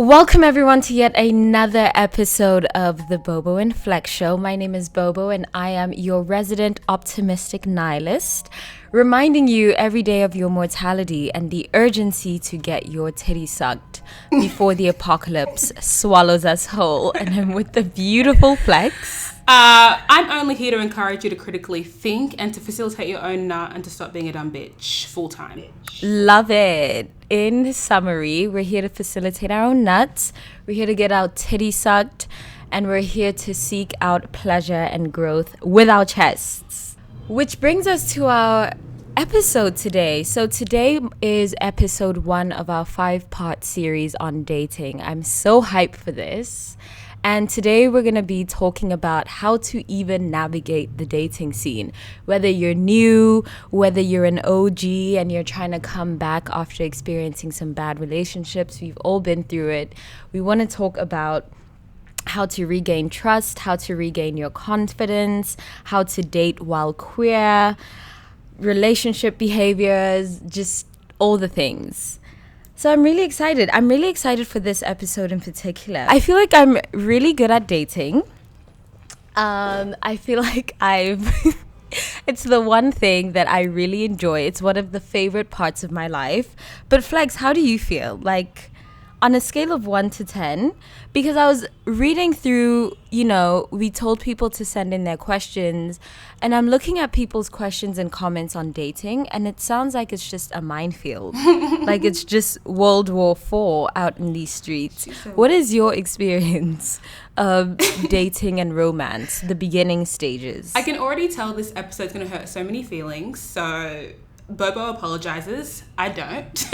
Welcome everyone to yet another episode of the Bobo and Flex Show. My name is Bobo and I am your resident optimistic nihilist, reminding you every day of your mortality and the urgency to get your titty sucked before the apocalypse swallows us whole. And I'm with the beautiful Flex. I'm only here to encourage you to critically think and to facilitate your own nut and to stop being a dumb bitch full time. Love it. In summary, we're here to facilitate our own nuts. We're here to get our titty sucked. And we're here to seek out pleasure and growth with our chests. Which brings us to our episode today. So today is episode 1 of our 5-part series on dating. I'm so hyped for this. And today we're going to be talking about how to even navigate the dating scene. Whether you're new, whether you're an OG and you're trying to come back after experiencing some bad relationships. We've all been through it. We want to talk about how to regain trust, how to regain your confidence, how to date while queer, relationship behaviors, just all the things. So I'm really excited. I'm really excited for this episode in particular. I feel like I'm really good at dating. I feel like it's the one thing that I really enjoy. It's one of the favorite parts of my life. But Flex, how do you feel? Like, on a scale of 1 to 10, because I was reading through, we told people to send in their questions, and I'm looking at people's questions and comments on dating, and it sounds like it's just a minefield. Like it's just World War IV out in these streets. What is your experience of dating and romance, the beginning stages? I can already tell this episode's going to hurt so many feelings, so Bobo apologizes. I don't.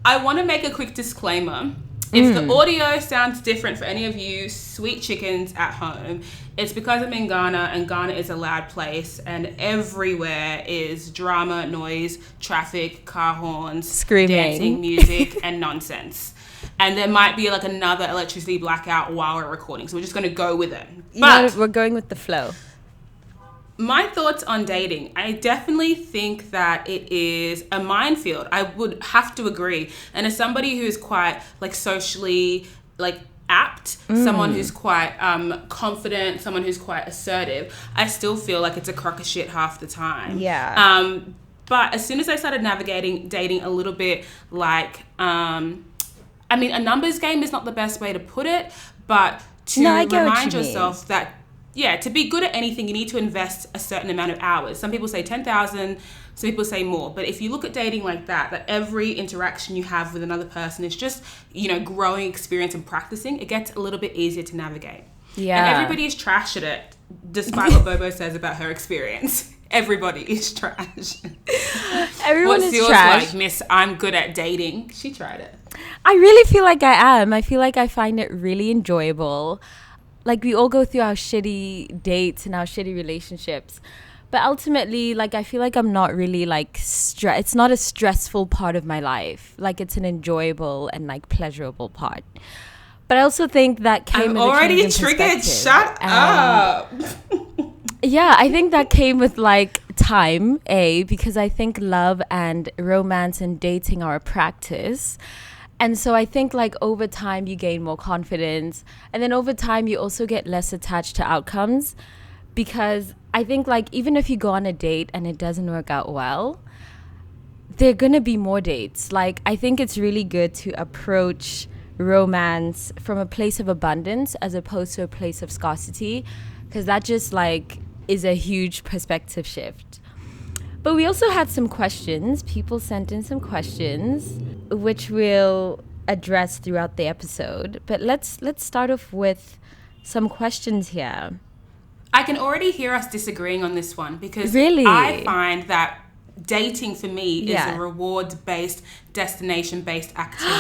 I want to make a quick disclaimer. If the audio sounds different for any of you sweet chickens at home, it's because I'm in Ghana, and Ghana is a loud place, and everywhere is drama, noise, traffic, car horns, screaming, dancing, music, and nonsense. And there might be like another electricity blackout while we're recording, so we're just going to go with it. But we're going with the flow. My thoughts on dating, I definitely think that it is a minefield. I would have to agree. And as somebody who's quite socially apt, someone who's quite confident, someone who's quite assertive, I still feel like it's a crock of shit half the time. Yeah. But as soon as I started navigating dating a little bit a numbers game is not the best way to put it, but to remind yourself that to be good at anything, you need to invest a certain amount of hours. Some people say 10,000, some people say more. But if you look at dating like that every interaction you have with another person is just, growing experience and practicing, it gets a little bit easier to navigate. Yeah. And everybody is trash at it, despite what Bobo says about her experience. Everybody is trash. Everyone What's is yours trash. like, Miss I'm good at dating? She tried it. I really feel like I am. I feel like I find it really enjoyable. Like, we all go through our shitty dates and our shitty relationships. But ultimately, I feel like I'm not really, it's not a stressful part of my life. Like, it's an enjoyable and, pleasurable part. But I also think that came with a change in perspective. I'm already triggered. Shut up. Yeah, I think that came with, time, because I think love and romance and dating are a practice. And so I think over time you gain more confidence, and then over time you also get less attached to outcomes, because I think even if you go on a date and it doesn't work out well, there are gonna be more dates. I think it's really good to approach romance from a place of abundance as opposed to a place of scarcity, because that just is a huge perspective shift. But we also had some questions. People sent in some questions, which we'll address throughout the episode. But let's start off with some questions here. I can already hear us disagreeing on this one, because really? I find that dating for me is a reward-based, destination-based activity.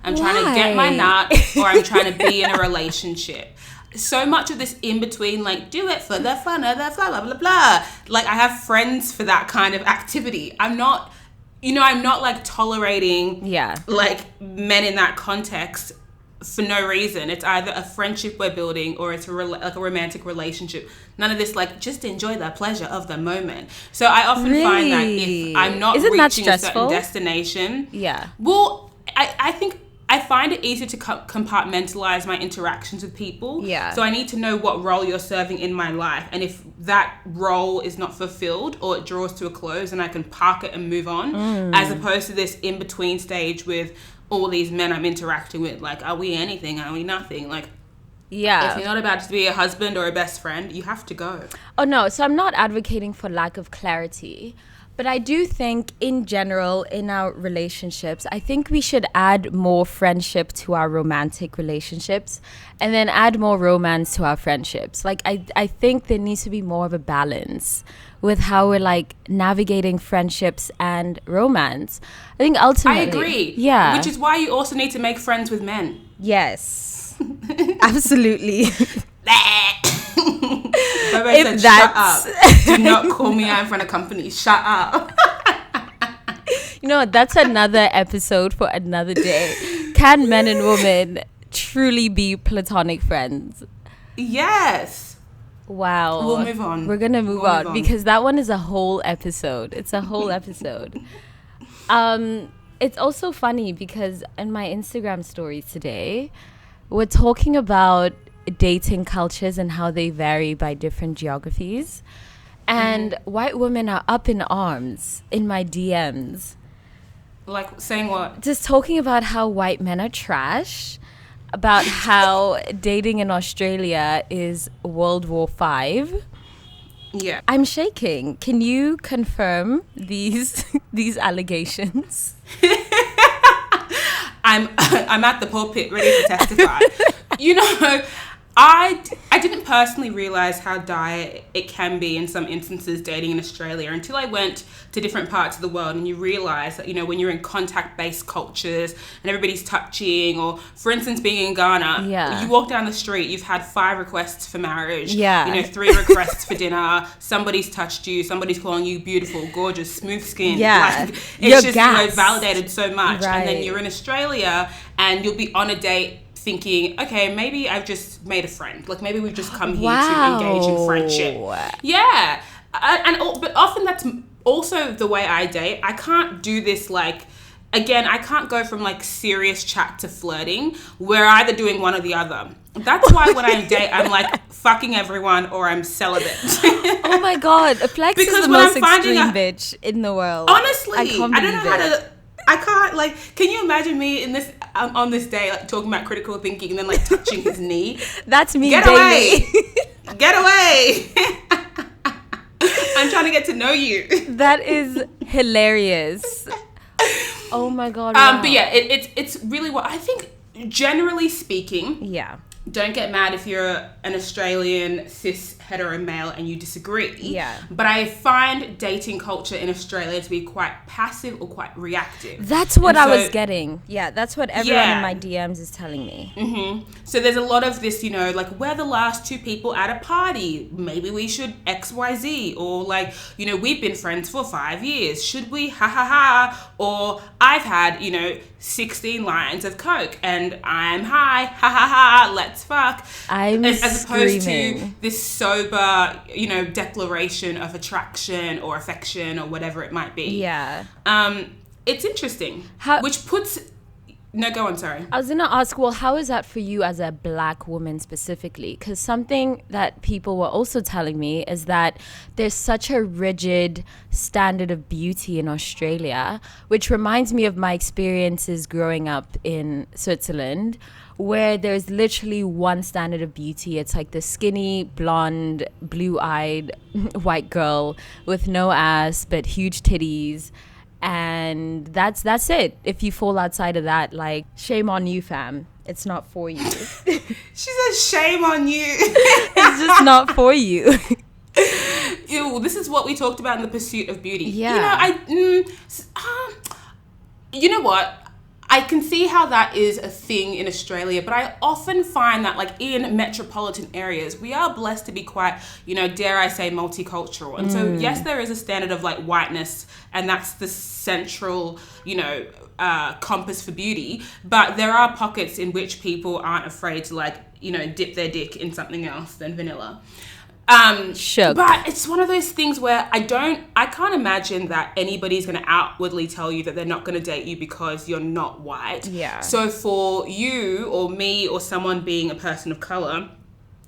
I'm trying to get my nut, or I'm trying to be in a relationship. So much of this in between, do it for the fun of the blah, blah, blah, blah. I have friends for that kind of activity. I'm not tolerating, men in that context for no reason. It's either a friendship we're building or it's a romantic relationship. None of this, just enjoy the pleasure of the moment. So I often find that if I'm not reaching a certain destination. Yeah. Well, I think I find it easier to compartmentalize my interactions with people. Yeah. So I need to know what role you're serving in my life. And if that role is not fulfilled or it draws to a close, then I can park it and move on, as opposed to this in-between stage with all these men I'm interacting with. Like, are we anything? Are we nothing? Like, yeah. If you're not about to be a husband or a best friend, you have to go. Oh, no. So I'm not advocating for lack of clarity. But I do think, in general, in our relationships, I think we should add more friendship to our romantic relationships and then add more romance to our friendships. Like, I think there needs to be more of a balance with how we're, like, navigating friendships and romance. I think ultimately... I agree. Yeah. Which is why you also need to make friends with men. Yes. Absolutely. If that's... Shut up. Do not call me out in front of company. Shut up. You know, that's another episode for another day. Can men and women truly be platonic friends? Yes. Wow. We'll move on. We're going to move on because that one is a whole episode. It's a whole episode. It's also funny because in my Instagram stories today, we're talking about dating cultures and how they vary by different geographies. And white women are up in arms in my DMs. Like, saying what? Just talking about how white men are trash, about how dating in Australia is World War V. Yeah. I'm shaking. Can you confirm these allegations? I'm at the pulpit ready to testify. You know, I didn't personally realize how dire it can be in some instances dating in Australia until I went to different parts of the world, and you realize that, you know, when you're in contact-based cultures and everybody's touching, or for instance being in Ghana, you walk down the street, you've had 5 requests for marriage, 3 requests for dinner, somebody's touched you, somebody's calling you beautiful, gorgeous, smooth skin. Like, it's just, you know, validated so much. And then you're in Australia and you'll be on a date thinking, okay, maybe I've just made a friend. Like, maybe we've just come here to engage in friendship. Yeah. But often that's also the way I date. I can't do this, like, again, I can't go from, like, serious chat to flirting. We're either doing one or the other. That's why when I date, I'm like fucking everyone or I'm celibate. Oh my God. Flex is the most extreme bitch in the world. Honestly, I don't know how to... I can't, like, can you imagine me in this on this day, like, talking about critical thinking and then, like, touching his knee? That's me. Get away! Get away! I'm trying to get to know you. That is hilarious. Oh my God. Wow. But yeah, it's really what I think. Generally speaking, don't get mad if you're an Australian cis hetero male and you disagree. Yeah. But I find dating culture in Australia to be quite passive or quite reactive. That's what I was getting. Yeah, that's what everyone in my DMs is telling me. Mm-hmm. So there's a lot of this, you know, like, we're the last 2 people at a party. Maybe we should XYZ. Or, like, you know, we've been friends for 5 years. Should we? Ha ha ha. Or I've had, you know, 16 lines of coke and I'm high. Ha ha ha. Let's fuck. As opposed to this sober, you know, declaration of attraction or affection or whatever it might be. Yeah. It's interesting. Which puts... No, go on, sorry. I was going to ask, well, how is that for you as a black woman specifically? Because something that people were also telling me is that there's such a rigid standard of beauty in Australia, which reminds me of my experiences growing up in Switzerland, where there's literally one standard of beauty. It's like the skinny, blonde, blue-eyed white girl with no ass but huge titties. And that's it. If you fall outside of that, like, shame on you, fam. It's not for you. She says shame on you. It's just not for you. Ew, this is what we talked about in the pursuit of beauty. Yeah. You know what? I can see how that is a thing in Australia, but I often find that, like, in metropolitan areas, we are blessed to be quite, you know, dare I say, multicultural. And so, yes, there is a standard of, like, whiteness, and that's the central, you know, compass for beauty. But there are pockets in which people aren't afraid to, like, you know, dip their dick in something else than vanilla. Shook. But it's one of those things where I can't imagine that anybody's going to outwardly tell you that they're not going to date you because you're not white. Yeah. So for you or me or someone being a person of color,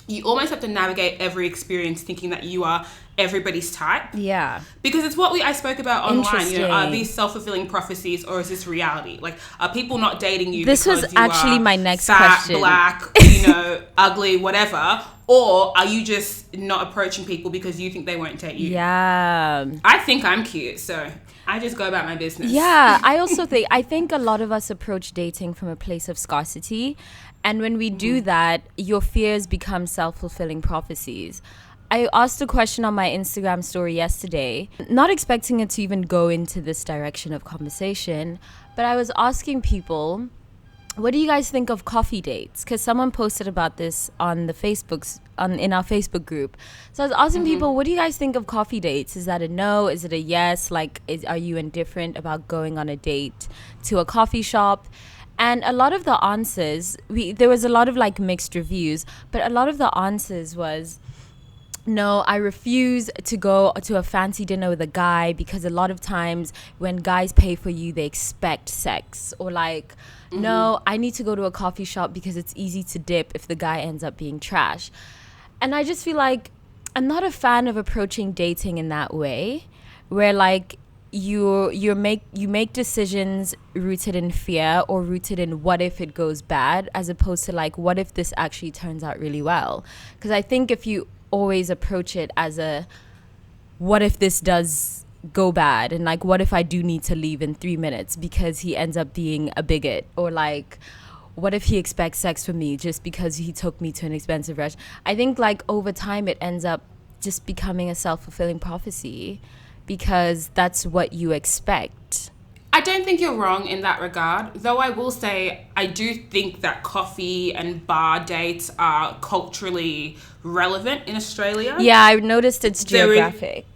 you almost have to navigate every experience thinking that you are everybody's type. Yeah. Because it's what I spoke about online. You know, are these self-fulfilling prophecies or is this reality? Like, are people not dating you this because was you actually are my next fat, question. black, you know, ugly, whatever? Or are you just not approaching people because you think they won't date you? Yeah. I think I'm cute, so I just go about my business. Yeah, I think a lot of us approach dating from a place of scarcity. And when we do that, your fears become self-fulfilling prophecies. I asked a question on my Instagram story yesterday, not expecting it to even go into this direction of conversation, but I was asking people, what do you guys think of coffee dates? Because someone posted about this on the in our Facebook group. So I was asking people, what do you guys think of coffee dates? Is that a no? Is it a yes? Like, are you indifferent about going on a date to a coffee shop? And a lot of the answers, there was a lot of like mixed reviews, but a lot of the answers was, no, I refuse to go to a fancy dinner with a guy because a lot of times when guys pay for you, they expect sex. Or like, no, I need to go to a coffee shop because it's easy to dip if the guy ends up being trash. And I just feel like I'm not a fan of approaching dating in that way, where like you make decisions rooted in fear or rooted in what if it goes bad, as opposed to like what if this actually turns out really well. Because I think if you always approach it as a what if this does go bad, and like what if I do need to leave in 3 minutes because he ends up being a bigot, or like what if he expects sex from me just because he took me to an expensive restaurant. I think like over time it ends up just becoming a self-fulfilling prophecy because that's what you expect. I don't think you're wrong in that regard, though I will say I do think that coffee and bar dates are culturally relevant in Australia. Yeah, I noticed it's geographic.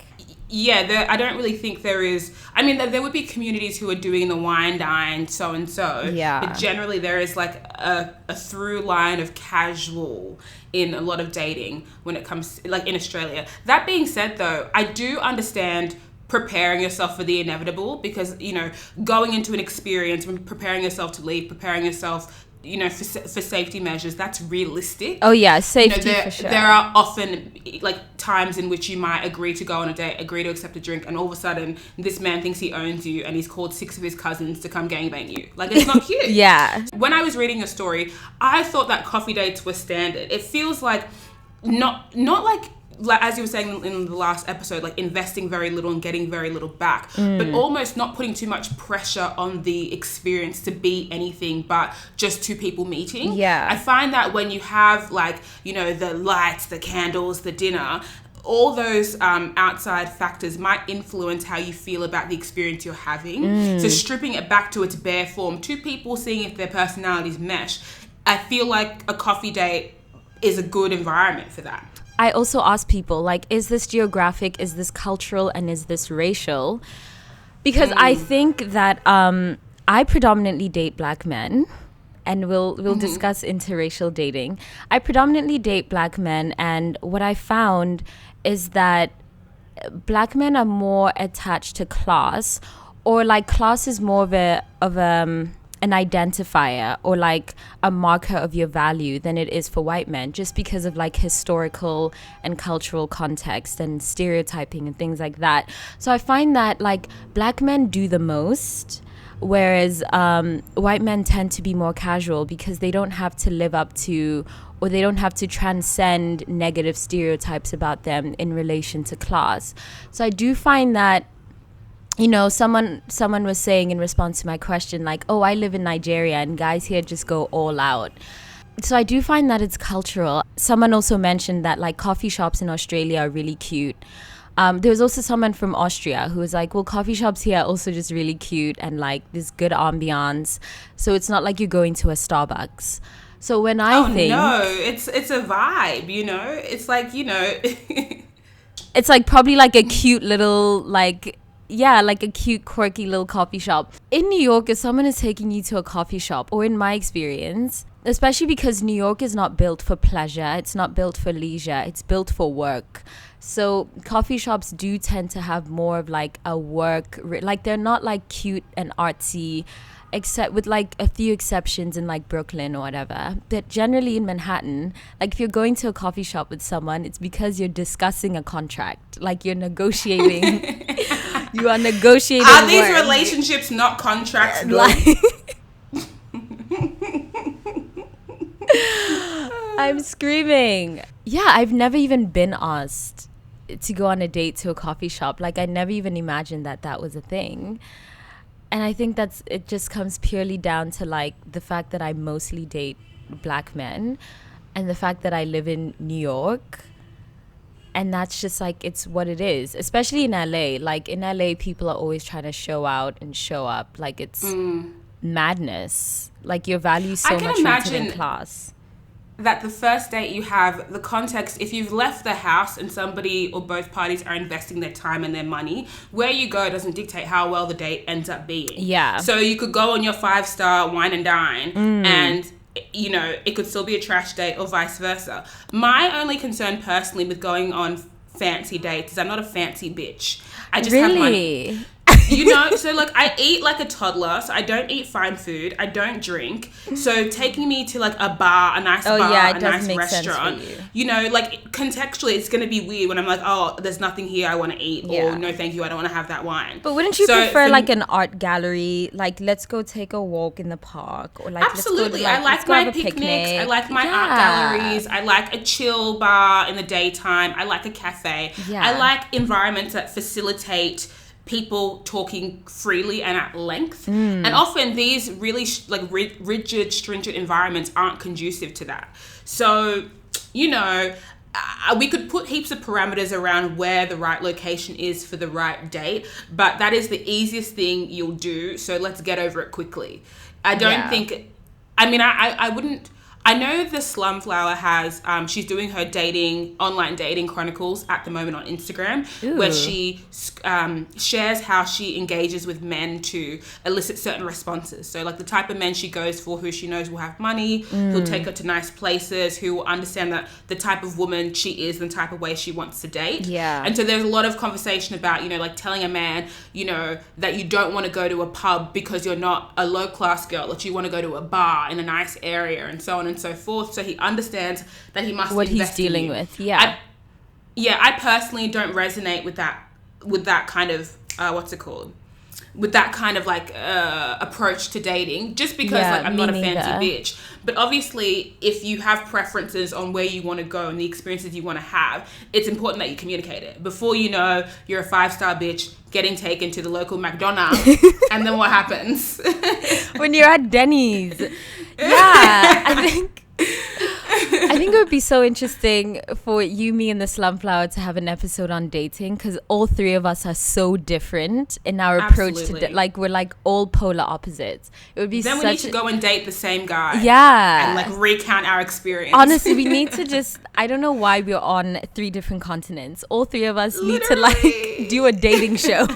I don't really think there is. I mean, there would be communities who are doing the wine dine, so and so. Yeah. But generally, there is like a through line of casual in a lot of dating when it comes like in Australia. That being said, though, I do understand preparing yourself for the inevitable, because you know, going into an experience, preparing yourself to leave, preparing yourself, you know, for safety measures, that's realistic. Oh yeah, safety, you know, for sure. There are often like times in which you might agree to go on a date, agree to accept a drink, and all of a sudden this man thinks he owns you and he's called 6 of his cousins to come gangbang you. Like, it's not cute. Yeah. When I was reading your story, I thought that coffee dates were standard. It feels like not like as you were saying in the last episode, like investing very little and getting very little back, but almost not putting too much pressure on the experience to be anything but just two people meeting. Yeah. I find that when you have like, you know, the lights, the candles, the dinner, all those outside factors might influence how you feel about the experience you're having. So stripping it back to its bare form, two people seeing if their personalities mesh, I feel like a coffee date is a good environment for that. I also ask people, like, is this geographic, is this cultural, and is this racial? Because I think that I predominantly date black men, and we'll discuss interracial dating. I predominantly date black men, and what I found is that black men are more attached to class, or like class is more of an identifier or like a marker of your value than it is for white men, just because of like historical and cultural context and stereotyping and things like that. So I find that like black men do the most, whereas white men tend to be more casual because they don't have to live up to, or they don't have to transcend negative stereotypes about them in relation to class. So I do find that, you know, someone was saying in response to my question, like, oh, I live in Nigeria and guys here just go all out. So I do find that it's cultural. Someone also mentioned that like coffee shops in Australia are really cute. There was also someone from Austria who was like, well, coffee shops here are also just really cute and like this good ambiance. So it's not like you're going to a Starbucks. So when I think... no, it's a vibe, you know? It's like, you know... it's like probably like a cute little like... yeah, like a cute, quirky little coffee shop. In New York, if someone is taking you to a coffee shop, or in my experience, Especially because New York is not built for pleasure. It's not built for leisure. It's built for work. So coffee shops do tend to have more of like a work, like they're not like cute and artsy, except with like a few exceptions in like Brooklyn or whatever. That generally in Manhattan, like if you're going to a coffee shop with someone, it's because you're discussing a contract. Like you're negotiating. You are negotiating. Are these relationships not contracts? Like, I'm screaming. Yeah, I've never even been asked to go on a date to a coffee shop. Like I never even imagined that that was a thing. And I think it just comes purely down to like the fact that I mostly date black men and the fact that I live in New York. And that's just like, it's what it is, especially in LA. Like in LA, people are always trying to show out and show up. Like it's madness. Like your value so much rooted in class. That the first date you have, the context, if you've left the house and somebody or both parties are investing their time and their money, where you go doesn't dictate how well the date ends up being. Yeah. So you could go on your 5-star wine and dine and, you know, it could still be a trash date or vice versa. My only concern personally with going on fancy dates is I'm not a fancy bitch. I just have money. You know, so like I eat like a toddler, so I don't eat fine food, I don't drink. So taking me to like a bar, a nice bar, a nice restaurant, you know, like contextually it's going to be weird when I'm like, oh, there's nothing here I want to eat, or no thank you, I don't want to have that wine. But wouldn't you prefer like an art gallery, like let's go take a walk in the park, or like absolutely, let's go to, like, I like my picnics, I like my art galleries, I like a chill bar in the daytime, I like a cafe, I like environments that facilitate people talking freely and at length. And often these really rigid, stringent environments aren't conducive to that. So, you know, we could put heaps of parameters around where the right location is for the right date, but that is the easiest thing you'll do. So let's get over it quickly. I don't think, I mean, I wouldn't, I know the Slumflower has, she's doing her online dating chronicles at the moment on Instagram, where she shares how she engages with men to elicit certain responses. So like the type of men she goes for, who she knows will have money, who'll take her to nice places, who will understand that the type of woman she is, the type of way she wants to date. Yeah. And so there's a lot of conversation about, you know, like telling a man, you know, that you don't want to go to a pub because you're not a low class girl, that you want to go to a bar in a nice area and so on and so forth, so he understands that he must what invest he's dealing in you. with. I personally don't resonate with that kind of with that kind of like approach to dating, just because like I'm not a fancy bitch. But obviously if you have preferences on where you want to go and the experiences you want to have, it's important that you communicate it. Before you know, you're a 5-star bitch getting taken to the local McDonald's and then what happens? When you're at Denny's. I think it would be so interesting for you, me, and the Slumflower to have an episode on dating, because all three of us are so different in our approach to like we're like all polar opposites. It would be then we need to go and date the same guy, and like recount our experience. Honestly, we need to just, I don't know why we're on 3 different continents. All 3 of us need to like do a dating show.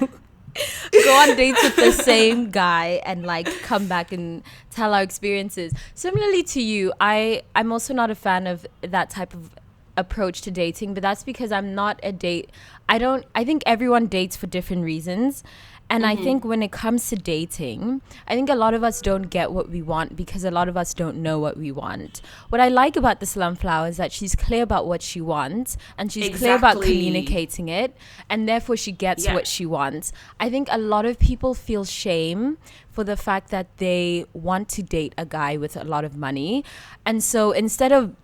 Go on dates with the same guy and like come back and tell our experiences. Similarly to you, I'm also not a fan of that type of approach to dating, but that's because I'm not a date. I think everyone dates for different reasons. And I think when it comes to dating, I think a lot of us don't get what we want because a lot of us don't know what we want. What I like about the Slumflower is that she's clear about what she wants and she's clear about communicating it, and therefore she gets what she wants. I think a lot of people feel shame for the fact that they want to date a guy with a lot of money. And so instead of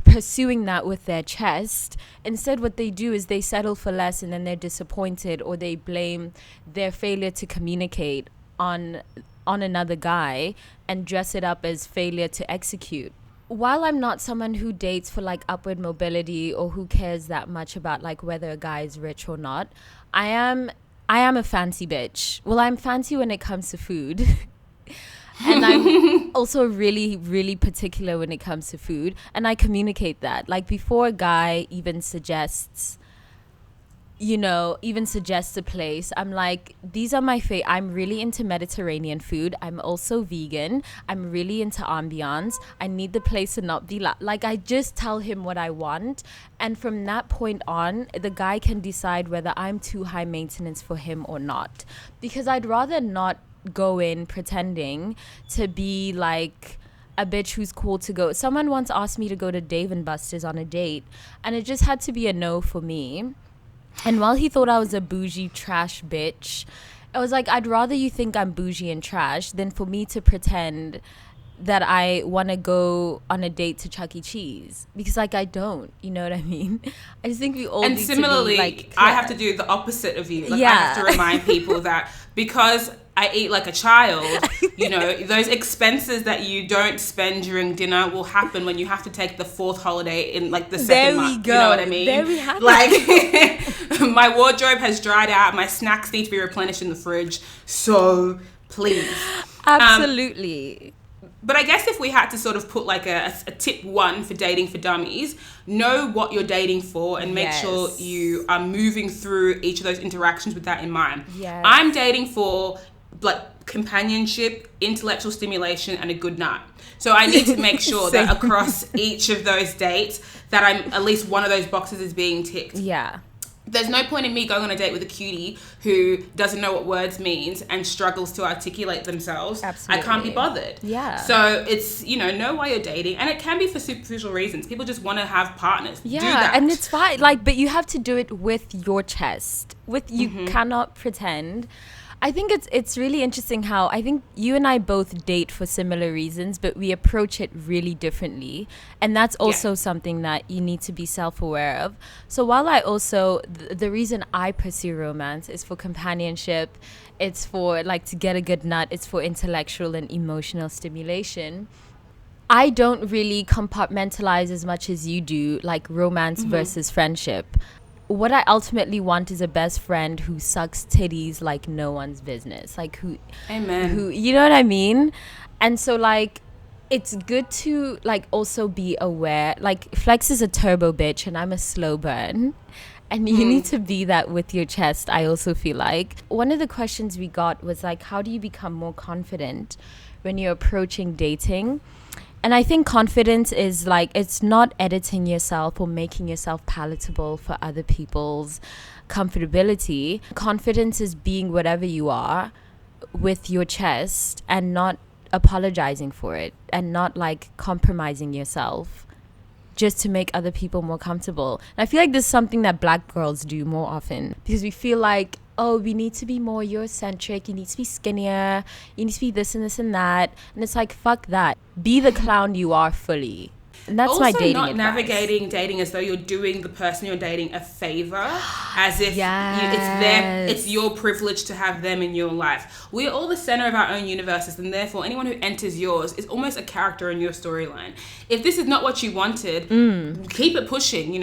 pursuing that with their chest, instead what they do is they settle for less and then they're disappointed, or they blame their failure to communicate on another guy and dress it up as failure to execute. While I'm not someone who dates for like upward mobility or who cares that much about like whether a guy is rich or not, I am a fancy bitch. Well, I'm fancy when it comes to food. And I'm also really, really particular when it comes to food. And I communicate that. Like before a guy even suggests even suggest a place, I'm like, these are my favorite. I'm really into Mediterranean food. I'm also vegan. I'm really into ambiance. I need the place to not be like, I just tell him what I want. And from that point on, the guy can decide whether I'm too high maintenance for him or not. Because I'd rather not go in pretending to be like a bitch who's cool to go. Someone once asked me to go to Dave and Buster's on a date, and it just had to be a no for me. And while he thought I was a bougie trash bitch, I was like, I'd rather you think I'm bougie and trash than for me to pretend that I want to go on a date to Chuck E. Cheese. Because, like, I don't. You know what I mean? I just think we all need similarly, to be, like, I have to do the opposite of you. Like, I have to remind people that because I eat like a child, those expenses that you don't spend during dinner will happen when you have to take the fourth holiday in like the second month. Go. You know what I mean? There we have like, my wardrobe has dried out. My snacks need to be replenished in the fridge. So please. Absolutely. But I guess if we had to sort of put like a tip 1 for dating for dummies, know what you're dating for and make sure you are moving through each of those interactions with that in mind. Yes. I'm dating for like companionship, intellectual stimulation, and a good nut. So I need to make sure that across each of those dates that I'm at least one of those boxes is being ticked. Yeah. There's no point in me going on a date with a cutie who doesn't know what words means and struggles to articulate themselves. Absolutely. I can't be bothered. Yeah. So it's, know why you're dating. And it can be for superficial reasons. People just want to have partners. Yeah, do that. and it's fine. Like, but you have to do it with your chest. You cannot pretend. I think it's really interesting how I think you and I both date for similar reasons, but we approach it really differently. And that's also something that you need to be self-aware of. So while I also, the reason I pursue romance is for companionship, it's for like to get a good nut, it's for intellectual and emotional stimulation. I don't really compartmentalize as much as you do, like romance versus friendship. What I ultimately want is a best friend who sucks titties like no one's business. Like Amen. You know what I mean? And so like, it's good to like also be aware. Like Flex is a turbo bitch and I'm a slow burn. And you need to be that with your chest, I also feel like. One of the questions we got was like, how do you become more confident when you're approaching dating? And I think confidence is like, it's not editing yourself or making yourself palatable for other people's comfortability. Confidence is being whatever you are with your chest and not apologizing for it and not like compromising yourself just to make other people more comfortable. And I feel like this is something that Black girls do more often because we feel like, oh, we need to be more Eurocentric, you need to be skinnier, you need to be this and this and that. And it's like, fuck that. Be the clown you are fully. And that's also my dating not advice. Navigating dating as though you're doing the person you're dating a favor, as if it's your privilege to have them in your life. We're all the center of our own universes, and therefore anyone who enters yours is almost a character in your storyline. If this is not what you wanted, keep it pushing.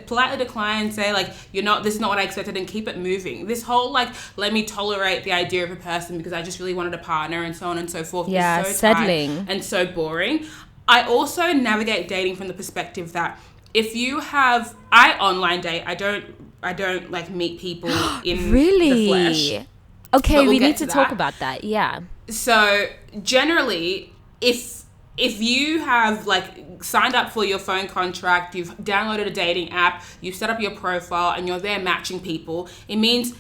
Politely decline, say like, this is not what I expected, and keep it moving. This whole like, let me tolerate the idea of a person because I just really wanted a partner and so on and so forth. Yeah, is so settling tight and so boring. I also navigate dating from the perspective that if you have, I online date, I don't like meet people in the flesh. Okay, we need to talk about that. Yeah. So generally, if you have like signed up for your phone contract, you've downloaded a dating app, you've set up your profile and you're there matching people, it means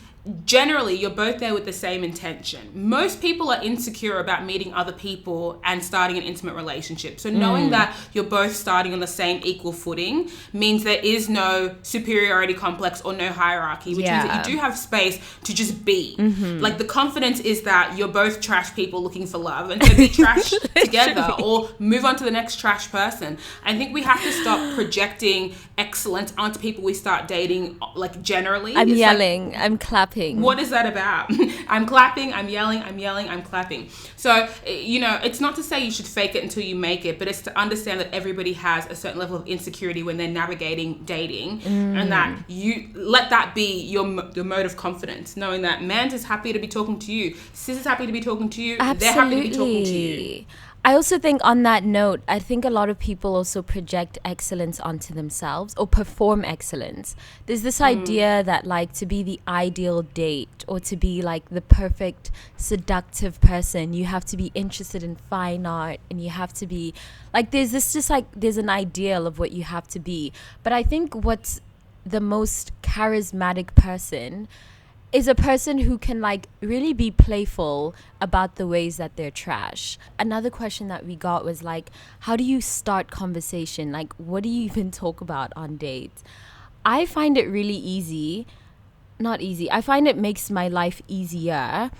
generally you're both there with the same intention. Most people are insecure about meeting other people and starting an intimate relationship. So knowing that you're both starting on the same equal footing means there is no superiority complex or no hierarchy, which means that you do have space to just be. Like the confidence is that you're both trash people looking for love, and so be trash together or move on to the next trash person. I think we have to stop projecting excellence onto people we start dating, like generally. I'm yelling, I'm clapping. What is that about? I'm clapping, I'm yelling, I'm clapping. So, it's not to say you should fake it until you make it, but it's to understand that everybody has a certain level of insecurity when they're navigating dating, and that you let that be your mode of confidence, knowing that Mans is happy to be talking to you, Sis is happy to be talking to you, Absolutely. they're happy to be talking to you. I also think on that note, I think a lot of people also project excellence onto themselves or perform excellence. There's this idea that like to be the ideal date or to be like the perfect seductive person, you have to be interested in fine art and you have to be like, there's an ideal of what you have to be. But I think what's the most charismatic person is a person who can like really be playful about the ways that they're trash. Another question that we got was like, how do you start conversation? Like, what do you even talk about on dates? I find it really easy. Not easy. I find it makes my life easier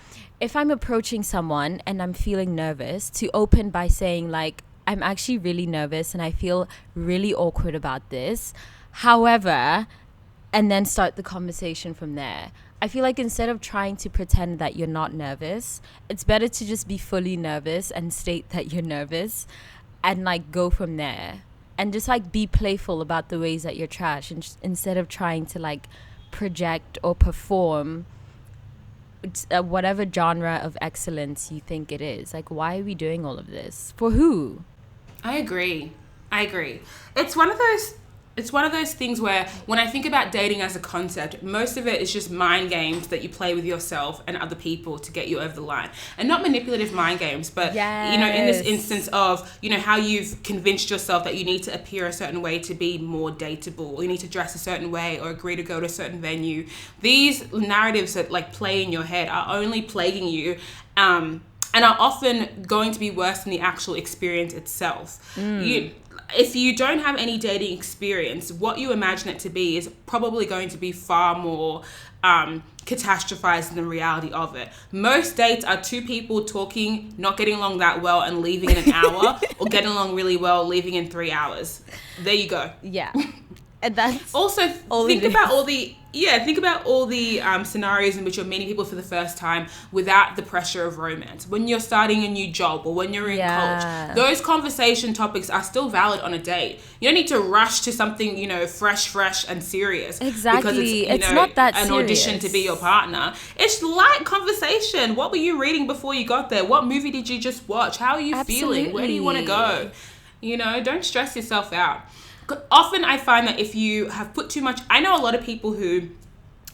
if I'm approaching someone and I'm feeling nervous to open by saying like, I'm actually really nervous and I feel really awkward about this. However, and then start the conversation from there. I feel like instead of trying to pretend that you're not nervous, it's better to just be fully nervous and state that you're nervous and like go from there. And just like be playful about the ways that you're trash and instead of trying to like project or perform whatever genre of excellence you think it is. Like, why are we doing all of this? For who? I agree. It's one of those things where when I think about dating as a concept, most of it is just mind games that you play with yourself and other people to get you over the line. And not manipulative mind games, but, yes. You know, in this instance of, you know, how you've convinced yourself that you need to appear a certain way to be more dateable, or you need to dress a certain way or agree to go to a certain venue. These narratives that like play in your head are only plaguing you, and are often going to be worse than the actual experience itself. If you don't have any dating experience, what you imagine it to be is probably going to be far more catastrophized than the reality of it. Most dates are two people talking, not getting along that well, and leaving in an hour, or getting along really well, leaving in 3 hours. There you go. Yeah. And that's also think about all the scenarios in which you're meeting people for the first time without the pressure of romance. When you're starting a new job or when you're in college, those conversation topics are still valid on a date. You don't need to rush to something, you know, fresh and serious. Exactly. Because it's not that an serious. audition to be your partner. It's light conversation. What were you reading before you got there? What movie did you just watch? How are you feeling? Where do you want to go? You know, don't stress yourself out. Often I find that if you have put too much, I know a lot of people who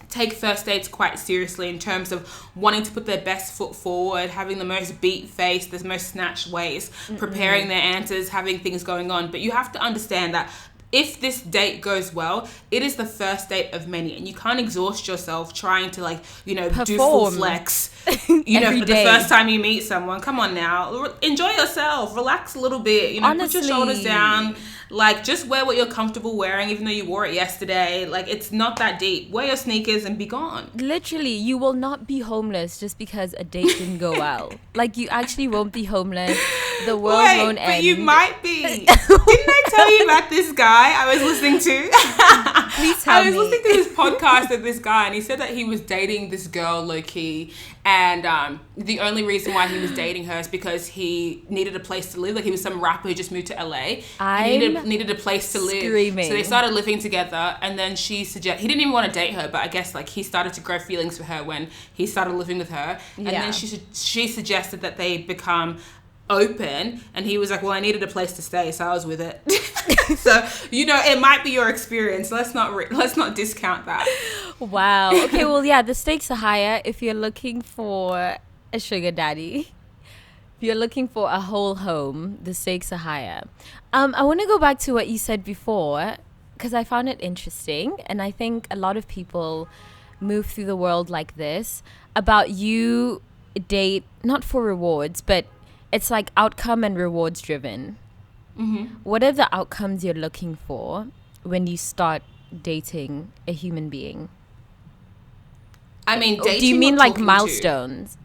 take first dates quite seriously in terms of wanting to put their best foot forward, having the most beat face, the most snatched waist, preparing their answers, having things going on. But you have to understand that if this date goes well, it is the first date of many, and you can't exhaust yourself trying to, like, you know, do full flex, you know, for the first time you meet someone. Come on now, enjoy yourself, relax a little bit, you know, honestly, put your shoulders down, like, just wear what you're comfortable wearing, even though you wore it yesterday. Like, it's not that deep. Wear your sneakers and be gone. Literally, you will not be homeless just because a date didn't go well. Like, you actually won't be homeless. The world won't end. But you might be. Didn't I tell you about this guy I was listening to? Please tell me. I was listening to this podcast of this guy, and he said that he was dating this girl low-key, and the only reason why he was dating her is because he needed a place to live. Like, he was some rapper who just moved to LA. He needed a place to live. Screaming. So they started living together, and then he didn't even want to date her, but I guess, like, he started to grow feelings for her when he started living with her. And then she suggested that they become open, and he was like, well, I needed a place to stay, so I was with it. So, you know, it might be your experience. Let's not discount that. Wow. Okay, well, yeah, the stakes are higher if you're looking for a sugar daddy. If you're looking for a whole home, the stakes are higher. I want to go back to what you said before, because I found it interesting, and I think a lot of people move through the world like this, about you date not for rewards, but it's like outcome and rewards driven. What are the outcomes you're looking for when you start dating a human being? I mean, dating. Do you mean like milestones?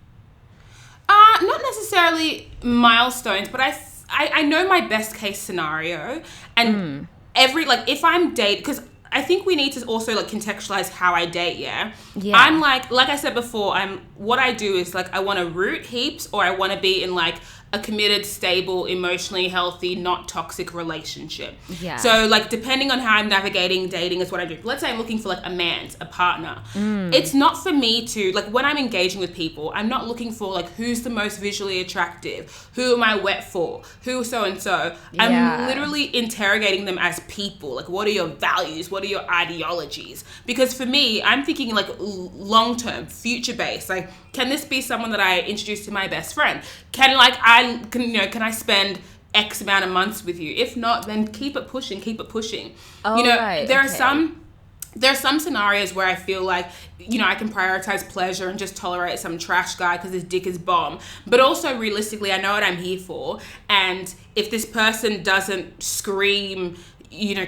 Not necessarily milestones, but I know my best case scenario, and if I'm dating, because I think we need to also, like, contextualize how I date. Yeah. I'm like I said before, what I do is, like, I want to root heaps, or I want to be in, like, a committed, stable, emotionally healthy, not toxic relationship. Yeah. So like depending on how I'm navigating dating is what I do. Let's say I'm looking for like a partner. It's not for me to, like, when I'm engaging with people, I'm not looking for like who's the most visually attractive, who am I wet for, who so and so. I'm literally interrogating them as people. Like, what are your values? What are your ideologies? Because for me, I'm thinking like long term, future based. Like, can this be someone that I introduce to my best friend? Can I spend X amount of months with you? If not, then keep it pushing. Oh, right, there are some scenarios where I feel like, I can prioritize pleasure and just tolerate some trash guy because his dick is bomb. But also realistically, I know what I'm here for. And if this person doesn't scream,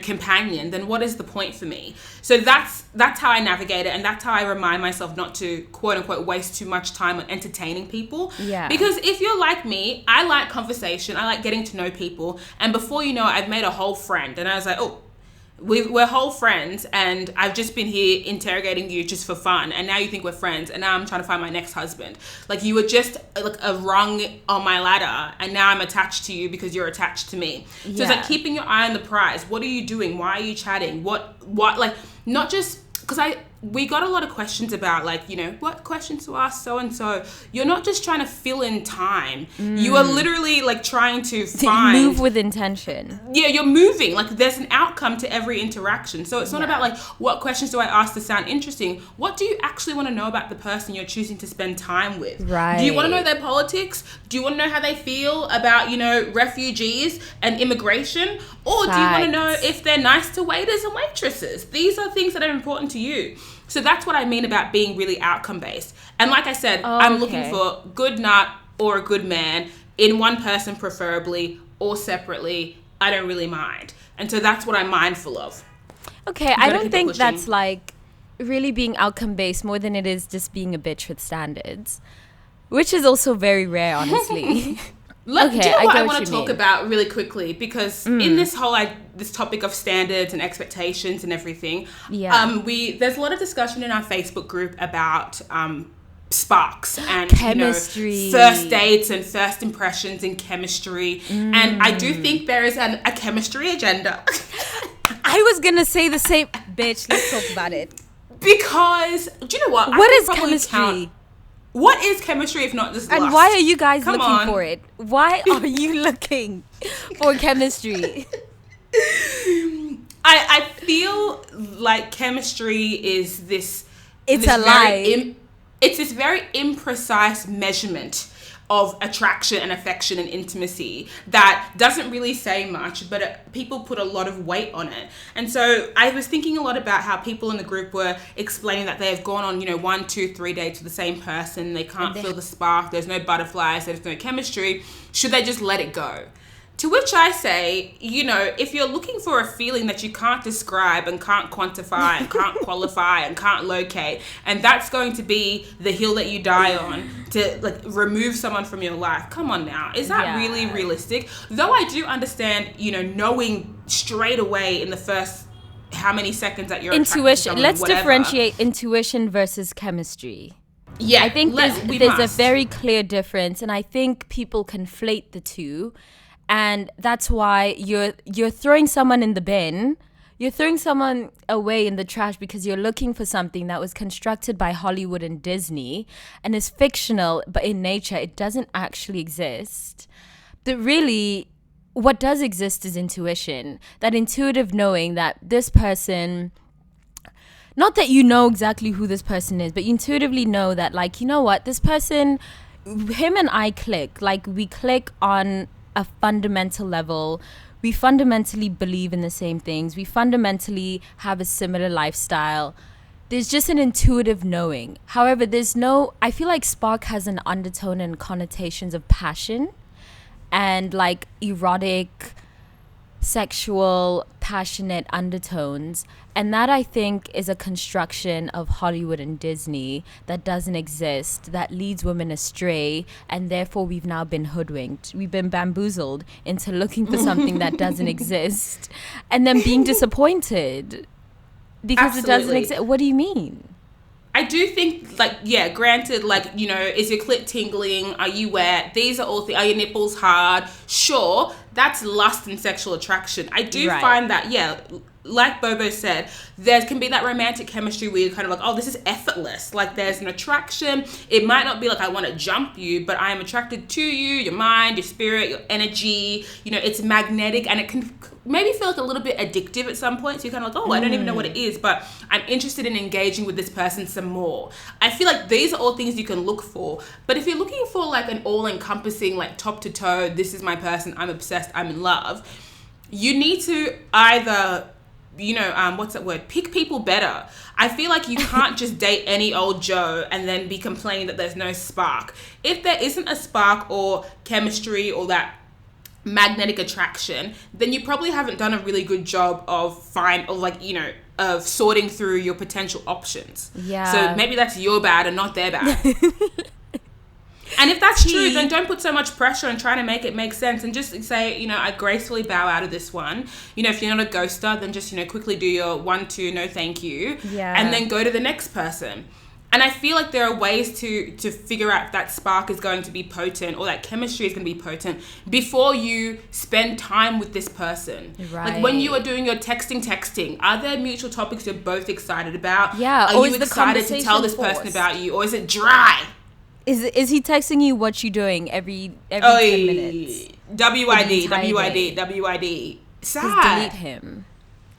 companion, then what is the point for me? So that's how I navigate it, and that's how I remind myself not to quote unquote waste too much time on entertaining people. Yeah. Because if you're like me, I like conversation, I like getting to know people, and before you know it, I've made a whole friend, and I was like, oh, we're whole friends, and I've just been here interrogating you just for fun, and now you think we're friends, and now I'm trying to find my next husband. Like, you were just like a rung on my ladder, and now I'm attached to you because you're attached to me. So it's like keeping your eye on the prize. What are you doing? Why are you chatting? What like, not just because we got a lot of questions about, like, what questions to ask so and so. You're not just trying to fill in time. You are literally like trying to move with intention. Yeah, you're moving. Like, there's an outcome to every interaction. So it's not about like, what questions do I ask to sound interesting? What do you actually want to know about the person you're choosing to spend time with? Right. Do you want to know their politics? Do you want to know how they feel about, refugees and immigration? Or do you want to know if they're nice to waiters and waitresses? These are things that are important to you. So that's what I mean about being really outcome based. And like I said, I'm looking for good nut or a good man in one person preferably, or separately. I don't really mind. And so that's what I'm mindful of. Okay, I don't think that's like really being outcome based more than it is just being a bitch with standards, which is also very rare, honestly. Do you know what I want to talk about really quickly? Because in this whole this topic of standards and expectations and everything, there's a lot of discussion in our Facebook group about sparks and chemistry, first dates and first impressions in chemistry. And I do think there is a chemistry agenda. I was gonna say the same. Bitch, let's talk about it. Because do you know what? What is chemistry? What is chemistry if not just lust? And why are you guys looking for it? Why are you looking for chemistry? I feel like chemistry is this... It's a lie. It's this very imprecise measurement of attraction and affection and intimacy that doesn't really say much, but people put a lot of weight on it. And so I was thinking a lot about how people in the group were explaining that they have gone on, 1, 2, 3 dates with the same person. They can't feel the spark. There's no butterflies. There's no chemistry. Should they just let it go? To which I say, if you're looking for a feeling that you can't describe and can't quantify and can't qualify and can't locate, and that's going to be the hill that you die on to like remove someone from your life, come on now. Is that really realistic? Though I do understand, knowing straight away in the first how many seconds that you're intuition. Let's differentiate intuition versus chemistry. Yeah, I think there's a very clear difference, and I think people conflate the two. And that's why you're throwing someone in the bin. You're throwing someone away in the trash because you're looking for something that was constructed by Hollywood and Disney and is fictional, but in nature, it doesn't actually exist. But really, what does exist is intuition. That intuitive knowing that this person... Not that you know exactly who this person is, but you intuitively know that, like, you know what? This person, him and I click. Like, we click on... a fundamental level. We fundamentally believe in the same things. We fundamentally have a similar lifestyle. There's just an intuitive knowing. However, I feel like spark has an undertone and connotations of passion and like erotic, sexual, passionate undertones. And that, I think, is a construction of Hollywood and Disney that doesn't exist, that leads women astray, and therefore we've now been hoodwinked. We've been bamboozled into looking for something that doesn't exist and then being disappointed because it doesn't exist. What do you mean? I do think, like, yeah, granted, like, you know, is your clit tingling? Are you wet? These are all things. Are your nipples hard? Sure, that's lust and sexual attraction. I do find that, yeah, like Bobo said, there can be that romantic chemistry where you're kind of like, oh, this is effortless. Like, there's an attraction. It might not be like I want to jump you, but I am attracted to you, your mind, your spirit, your energy. You know, it's magnetic, and it can maybe feel like a little bit addictive at some point. So you're kind of like, oh, I don't even know what it is, but I'm interested in engaging with this person some more. I feel like these are all things you can look for. But if you're looking for like an all-encompassing, like top to toe, this is my person, I'm obsessed, I'm in love, you need to either, you know, what's that word? Pick people better. I feel like you can't just date any old Joe and then be complaining that there's no spark. If there isn't a spark or chemistry or that magnetic attraction, then you probably haven't done a really good job of of sorting through your potential options. Yeah. So maybe that's your bad and not their bad. And if that's true, then don't put so much pressure on trying to make it make sense, and just say, you know, I gracefully bow out of this one. You know, if you're not a ghoster, then just, you know, quickly do your 1, 2, no thank you. Yeah. And then go to the next person. And I feel like there are ways to figure out if that spark is going to be potent or that chemistry is going to be potent before you spend time with this person. Right. Like when you are doing your texting, are there mutual topics you're both excited about? Yeah. Are you excited to tell this person about you, or is it dry? Is he texting you what you doing every 10 minutes? WID. Sad. Just delete him.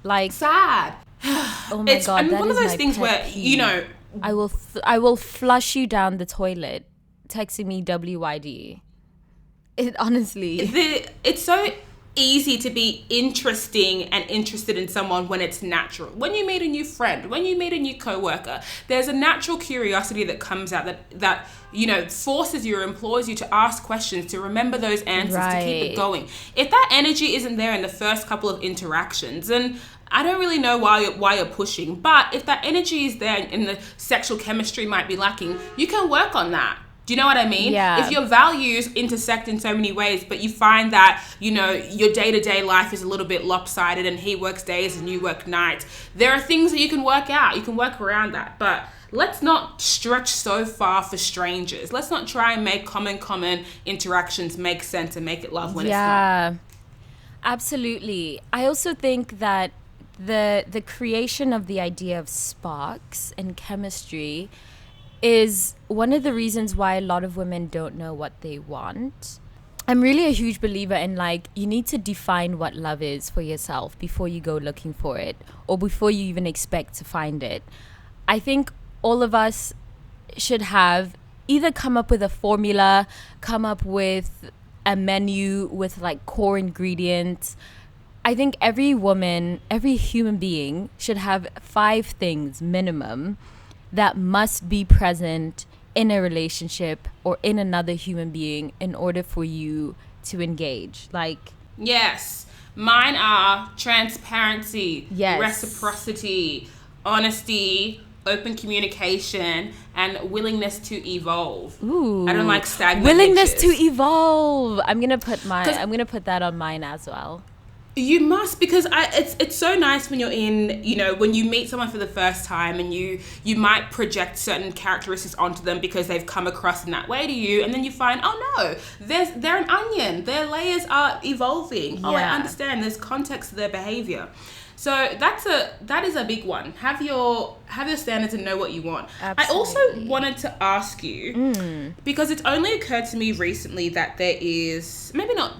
Like, sad. Oh my God, and that one is of those my things pet where, peeve. you know, I will flush you down the toilet texting me WID. It honestly. It's so easy to be interesting and interested in someone when it's natural. When you meet a new friend, when you meet a new coworker, there's a natural curiosity that comes out that you know, forces you or implores you to ask questions, to remember those answers, to keep it going. If that energy isn't there in the first couple of interactions, then I don't really know why you're pushing. But if that energy is there and the sexual chemistry might be lacking, you can work on that. Do you know what I mean? Yeah. If your values intersect in so many ways, but you find that, you know, your day-to-day life is a little bit lopsided and he works days and you work nights, there are things that you can work out. You can work around that. But let's not stretch so far for strangers. Let's not try and make common interactions make sense and make it love when it's not. Yeah, absolutely. I also think that the creation of the idea of sparks and chemistry is one of the reasons why a lot of women don't know what they want. I'm really a huge believer in, like, you need to define what love is for yourself before you go looking for it, or before you even expect to find it. I think all of us should have either come up with a formula, come up with a menu with like core ingredients. I think every woman, every human being should have 5 things minimum that must be present in a relationship or in another human being in order for you to engage. Like, yes, mine are transparency, reciprocity, honesty, open communication, and willingness to evolve. Ooh, I don't like stagnant willingness bitches. to evolve. I'm gonna put that on mine as well. You must, because it's so nice when you're in, you know, when you meet someone for the first time and you might project certain characteristics onto them because they've come across in that way to you, and then you find, oh no, they're an onion, their layers are evolving. Oh, I understand, there's context to their behavior. So that is a big one. Have your standards and know what you want. Absolutely. I also wanted to ask you, because it's only occurred to me recently that there is, maybe not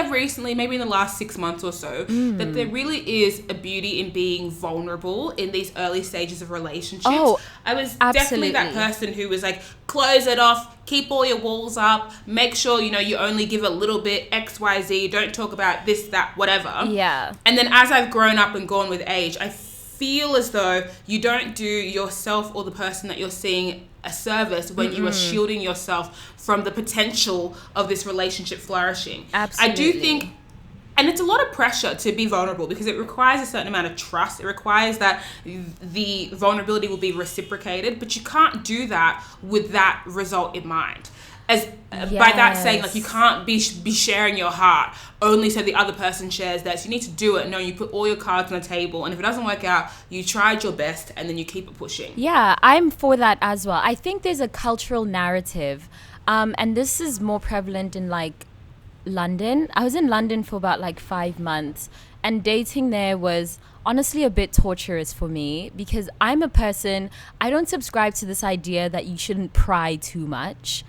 recently, maybe in the last 6 months or so, that there really is a beauty in being vulnerable in these early stages of relationships. Oh, I was definitely that person who was like, close it off, keep all your walls up, make sure, you know, you only give a little bit, XYZ, don't talk about this, that, whatever. Yeah. And then as I've grown up and gone with age, I feel as though you don't do yourself or the person that you're seeing a service when you are shielding yourself from the potential of this relationship flourishing. Absolutely. I do think, and it's a lot of pressure to be vulnerable because it requires a certain amount of trust. It requires that the vulnerability will be reciprocated, but you can't do that with that result in mind. by that saying, like, you can't be sharing your heart only so the other person shares theirs. You need to do it. No, you put all your cards on the table, and if it doesn't work out, you tried your best, and then you keep it pushing. Yeah, I'm for that as well. I think there's a cultural narrative, and this is more prevalent in like London. I was in London for about like 5 months, and dating there was honestly a bit torturous for me because I'm a person, I don't subscribe to this idea that you shouldn't pry too much.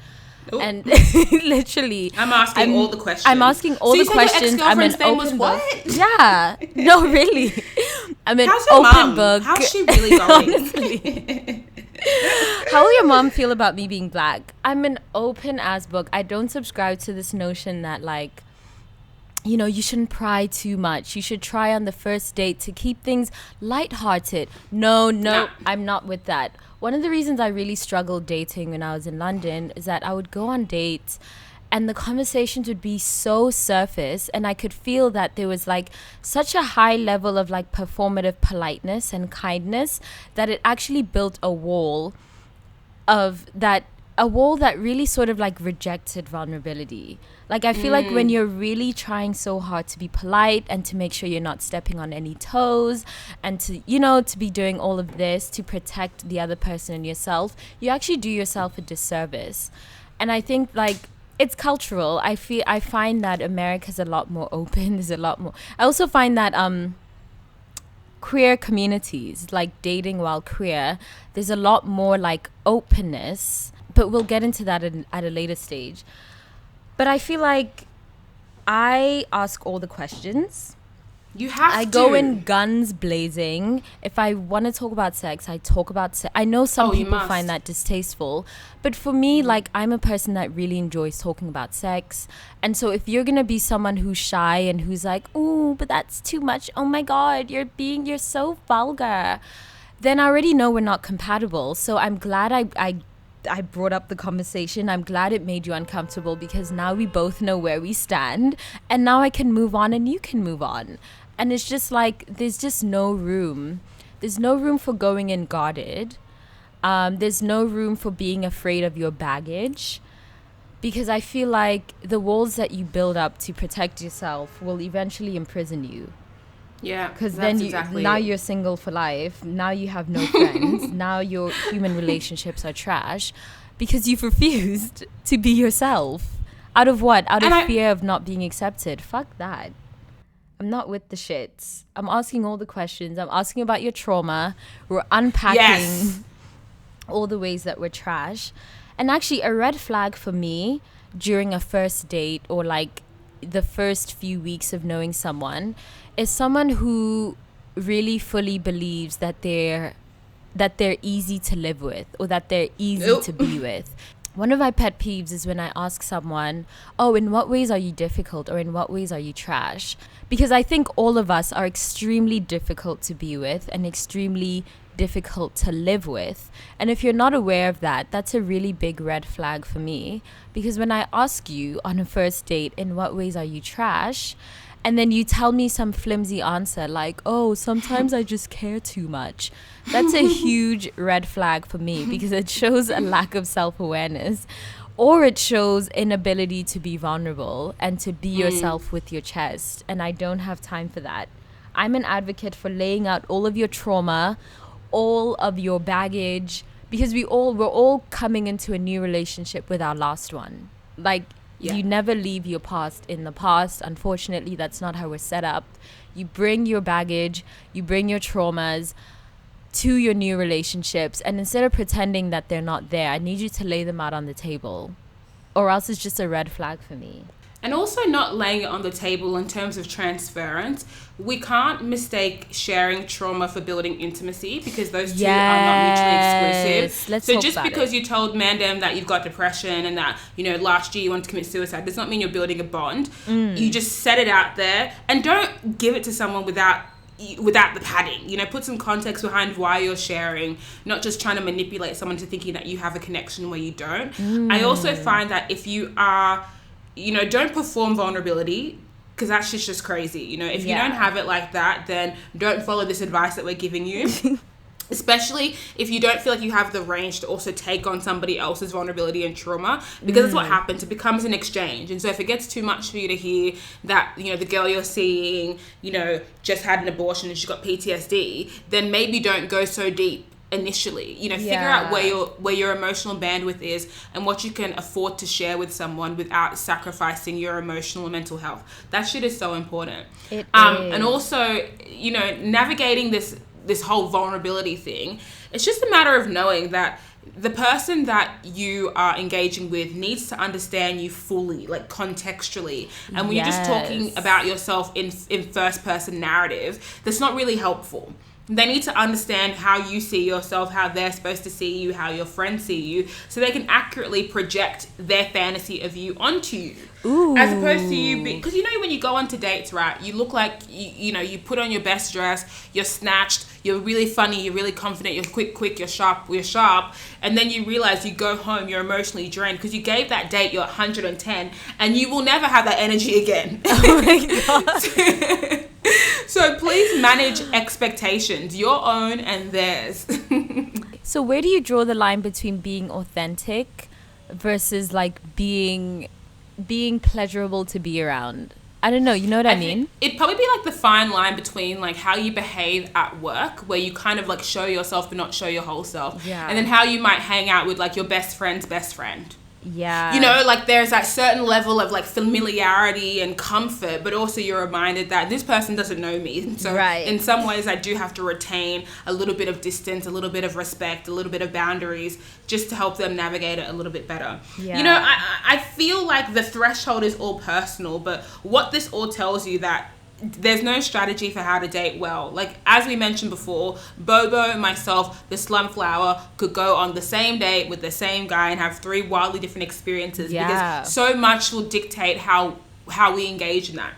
Ooh. And literally, I'm asking all the questions. I'm asking all the questions. I'm an open book. Yeah, no, really. I'm an open book. How's she really going? How will your mom feel about me being black? I'm an open ass book. I don't subscribe to this notion that like, you know, you shouldn't pry too much. You should try on the first date to keep things lighthearted. No, I'm not with that. One of the reasons I really struggled dating when I was in London is that I would go on dates and the conversations would be so surface, and I could feel that there was like such a high level of like performative politeness and kindness that it actually built a wall that really sort of like rejected vulnerability. Like I feel like when you're really trying so hard to be polite and to make sure you're not stepping on any toes and to, you know, to be doing all of this to protect the other person and yourself, you actually do yourself a disservice. And I think like it's cultural. I find that America's a lot more open. There's a lot more. I also find that queer communities, like dating while queer, there's a lot more like openness. But we'll get into that at a later stage. But I feel like I ask all the questions. You have to. I go in guns blazing. If I want to talk about sex, I talk about sex. I know some people find that distasteful. But for me, like, I'm a person that really enjoys talking about sex. And so if you're going to be someone who's shy and who's like, oh, but that's too much. Oh, my God, you're so vulgar. Then I already know we're not compatible. So I'm glad I brought up the conversation. I'm glad it made you uncomfortable because now we both know where we stand, and now I can move on and you can move on. And it's just like there's just no room. There's no room for going in guarded. There's no room for being afraid of your baggage, because I feel like the walls that you build up to protect yourself will eventually imprison you. Yeah, because then you're single for life. Now you have no friends. Now your human relationships are trash because you've refused to be yourself. Out of what? Out of fear of not being accepted. Fuck that. I'm not with the shits. I'm asking all the questions. I'm asking about your trauma. We're unpacking all the ways that we're trash. And actually, a red flag for me during a first date or like the first few weeks of knowing someone is someone who really fully believes that they're easy to live with or that they're easy to be with. One of my pet peeves is when I ask someone, oh, in what ways are you difficult or in what ways are you trash? Because I think all of us are extremely difficult to be with and extremely difficult to live with. And if you're not aware of that, that's a really big red flag for me. Because when I ask you on a first date, in what ways are you trash? And then you tell me some flimsy answer like, oh, sometimes I just care too much. That's a huge red flag for me because it shows a lack of self-awareness, or it shows inability to be vulnerable and to be yourself with your chest. And I don't have time for that. I'm an advocate for laying out all of your trauma, all of your baggage, because we're all coming into a new relationship with our last one. Like, you never leave your past in the past. Unfortunately, that's not how we're set up. You bring your baggage, you bring your traumas to your new relationships, and instead of pretending that they're not there, I need you to lay them out on the table, or else it's just a red flag for me. And also not laying it on the table in terms of transference. We can't mistake sharing trauma for building intimacy because those two are not mutually exclusive. So just because you told Mandem that you've got depression and that, you know, last year you wanted to commit suicide does not mean you're building a bond. You just set it out there and don't give it to someone without the padding. You know, put some context behind why you're sharing, not just trying to manipulate someone to thinking that you have a connection where you don't. I also find that if you are, you know, don't perform vulnerability because that's just crazy. You know, if you don't have it like that, then don't follow this advice that we're giving you. especially if you don't feel like you have the range to also take on somebody else's vulnerability and trauma, because that's what happens. It becomes an exchange. And so if it gets too much for you to hear that, you know, the girl you're seeing, you know, just had an abortion and she's got PTSD, then maybe don't go so deep initially. You know, figure out where your emotional bandwidth is and what you can afford to share with someone without sacrificing your emotional and mental health. That shit is so important. It is. And also, you know, navigating this whole vulnerability thing, it's just a matter of knowing that the person that you are engaging with needs to understand you fully, like contextually. And when you're just talking about yourself in first person narrative, that's not really helpful. They need to understand how you see yourself, how they're supposed to see you, how your friends see you, so they can accurately project their fantasy of you onto you. Ooh. As opposed to you being, because you know when you go on to dates, right, you look like, you know, you put on your best dress, you're snatched, you're really funny, you're really confident, you're quick, you're sharp, and then you realize you go home, you're emotionally drained because you gave that date your 110 and you will never have that energy again. Oh my God. So please manage expectations, your own and theirs. So where do you draw the line between being authentic versus like being pleasurable to be around? I don't know, you know what I mean? It'd probably be like the fine line between like how you behave at work, where you kind of like show yourself but not show your whole self. Yeah. And then how you might hang out with like your best friend's best friend. Yeah. You know, like there's that certain level of like familiarity and comfort, but also you're reminded that this person doesn't know me. And so in some ways I do have to retain a little bit of distance, a little bit of respect, a little bit of boundaries, just to help them navigate it a little bit better. Yeah. You know, I feel like the threshold is all personal, but what this all tells you that there's no strategy for how to date well. Like, as we mentioned before, Bobo, myself, the Slumflower could go on the same date with the same guy and have 3 wildly different experiences because so much will dictate how we engage in that.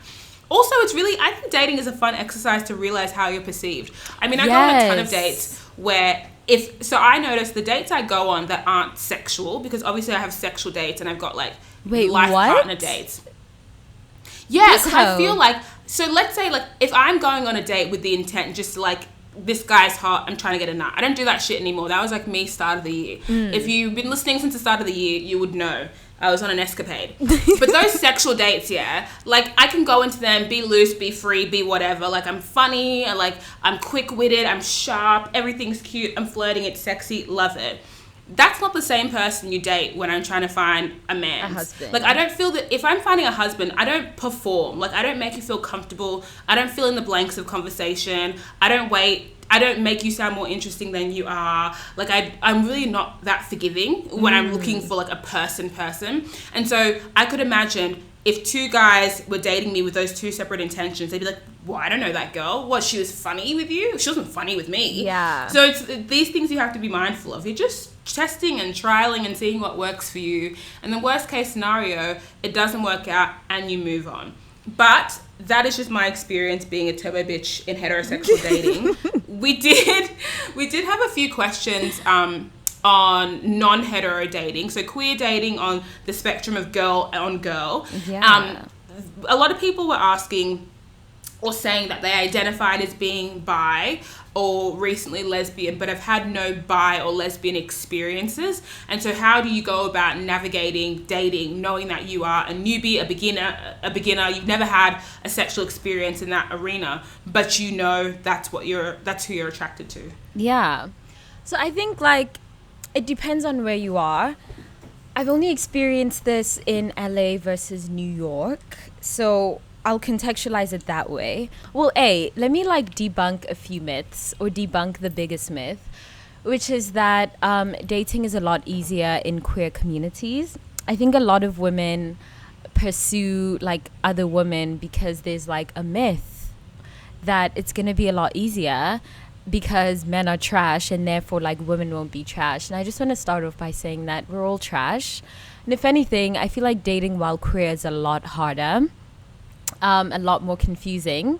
Also, it's really, I think dating is a fun exercise to realize how you're perceived. I mean, I go on a ton of dates where I notice the dates I go on that aren't sexual, because obviously I have sexual dates and I've got like life partner dates. Yeah, because I feel like, so let's say like if I'm going on a date with the intent just to like, this guy's hot, I'm trying to get a nut. I don't do that shit anymore. That was like me start of the year. If you've been listening since the start of the year, you would know I was on an escapade. But those sexual dates, like I can go into them, be loose, be free, be whatever. Like I'm funny, like I'm quick-witted, I'm sharp, everything's cute, I'm flirting, it's sexy, love it. That's not the same person you date when I'm trying to find a man. A husband. Like, I don't feel that if I'm finding a husband, I don't perform. Like, I don't make you feel comfortable. I don't fill in the blanks of conversation. I don't make you sound more interesting than you are. Like, I'm really not that forgiving when I'm looking for, like, a person. And so I could imagine if 2 guys were dating me with those 2 separate intentions, they'd be like, well, I don't know that girl. What, she was funny with you? She wasn't funny with me. Yeah. So it's these things you have to be mindful of. You're just testing and trialing and seeing what works for you. And the worst case scenario, it doesn't work out and you move on. But that is just my experience being a turbo bitch in heterosexual dating. We did have a few questions on non-hetero dating, so queer dating on the spectrum of girl on girl. Yeah. A lot of people were asking or saying that they identified as being bi or recently lesbian, but have had no bi or lesbian experiences. And so how do you go about navigating dating, knowing that you are a newbie, a beginner, you've never had a sexual experience in that arena, but you know that's who you're attracted to? Yeah. So I think like it depends on where you are. I've only experienced this in LA versus New York, so I'll contextualize it that way. Well, let me like debunk a few myths, or debunk the biggest myth, which is that dating is a lot easier in queer communities. I think a lot of women pursue like other women because there's like a myth that it's going to be a lot easier because men are trash and therefore like women won't be trash. And I just want to start off by saying that we're all trash. And if anything, I feel like dating while queer is a lot harder. A lot more confusing,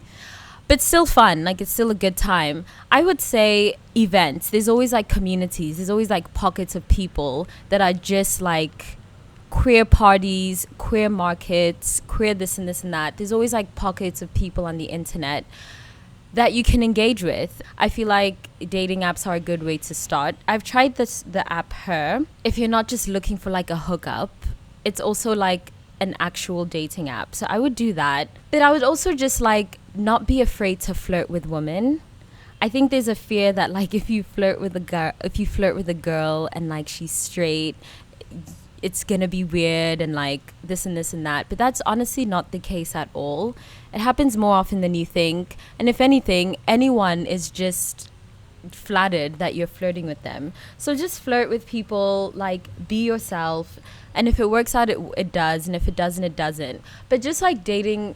but still fun. Like it's still a good time. I would say events. There's always like communities. There's always like pockets of people that are just like queer parties, queer markets, queer this and this and that. There's always like pockets of people on the internet that you can engage with. I feel like dating apps are a good way to start. I've tried the app Her. If you're not just looking for like a hookup, it's also like an actual dating app. So I would do that. But I would also just like not be afraid to flirt with women. I think there's a fear that like if you flirt with a girl and like she's straight, it's gonna be weird and like this and this and that. But that's honestly not the case at all. It happens more often than you think. And if anything, anyone is just flattered that you're flirting with them. So just flirt with people, like be yourself. And if it works out, it does. And if it doesn't, it doesn't. But just like dating,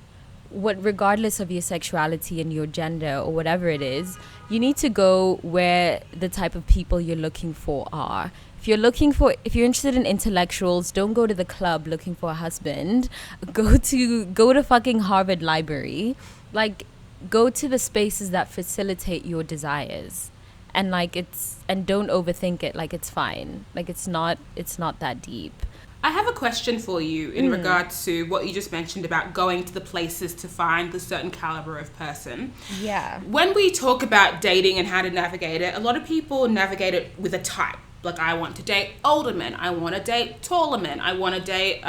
regardless of your sexuality and your gender or whatever it is, you need to go where the type of people you're looking for are. If you're interested in intellectuals, don't go to the club looking for a husband. Go to fucking Harvard Library. Like, go to the spaces that facilitate your desires. And don't overthink it. Like, it's fine. Like, it's not that deep. I have a question for you in regards to what you just mentioned about going to the places to find the certain caliber of person. Yeah. When we talk about dating and how to navigate it, a lot of people navigate it with a type. Like, I want to date older men. I want to date taller men. I want to date,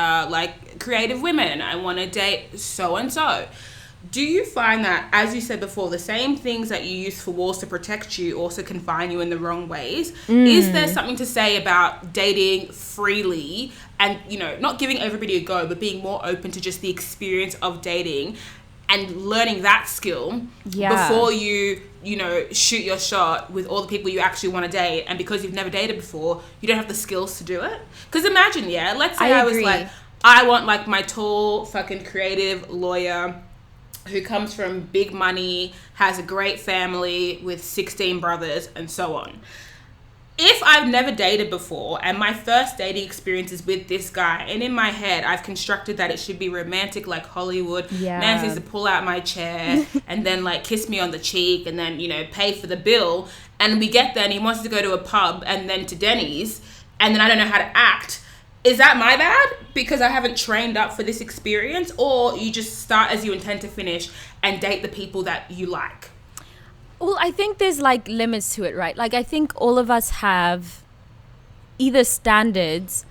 creative women. I want to date so-and-so. Do you find that, as you said before, the same things that you use for walls to protect you also confine you in the wrong ways? Is there something to say about dating freely and, not giving everybody a go, but being more open to just the experience of dating and learning that skill before you shoot your shot with all the people you actually want to date? And because you've never dated before, you don't have the skills to do it? Because imagine, let's say I was like, I want like my tall fucking creative lawyer who comes from big money, has a great family with 16 brothers and so on. If I've never dated before and my first dating experience is with this guy, and in my head I've constructed that it should be romantic like Hollywood, man needs to pull out my chair and then like kiss me on the cheek and then pay for the bill, and we get there and he wants to go to a pub and then to Denny's and then I don't know how to act. Is that my bad because I haven't trained up for this experience? Or you just start as you intend to finish and date the people that you like? Well, I think there's like limits to it, right? Like, I think all of us have either standards.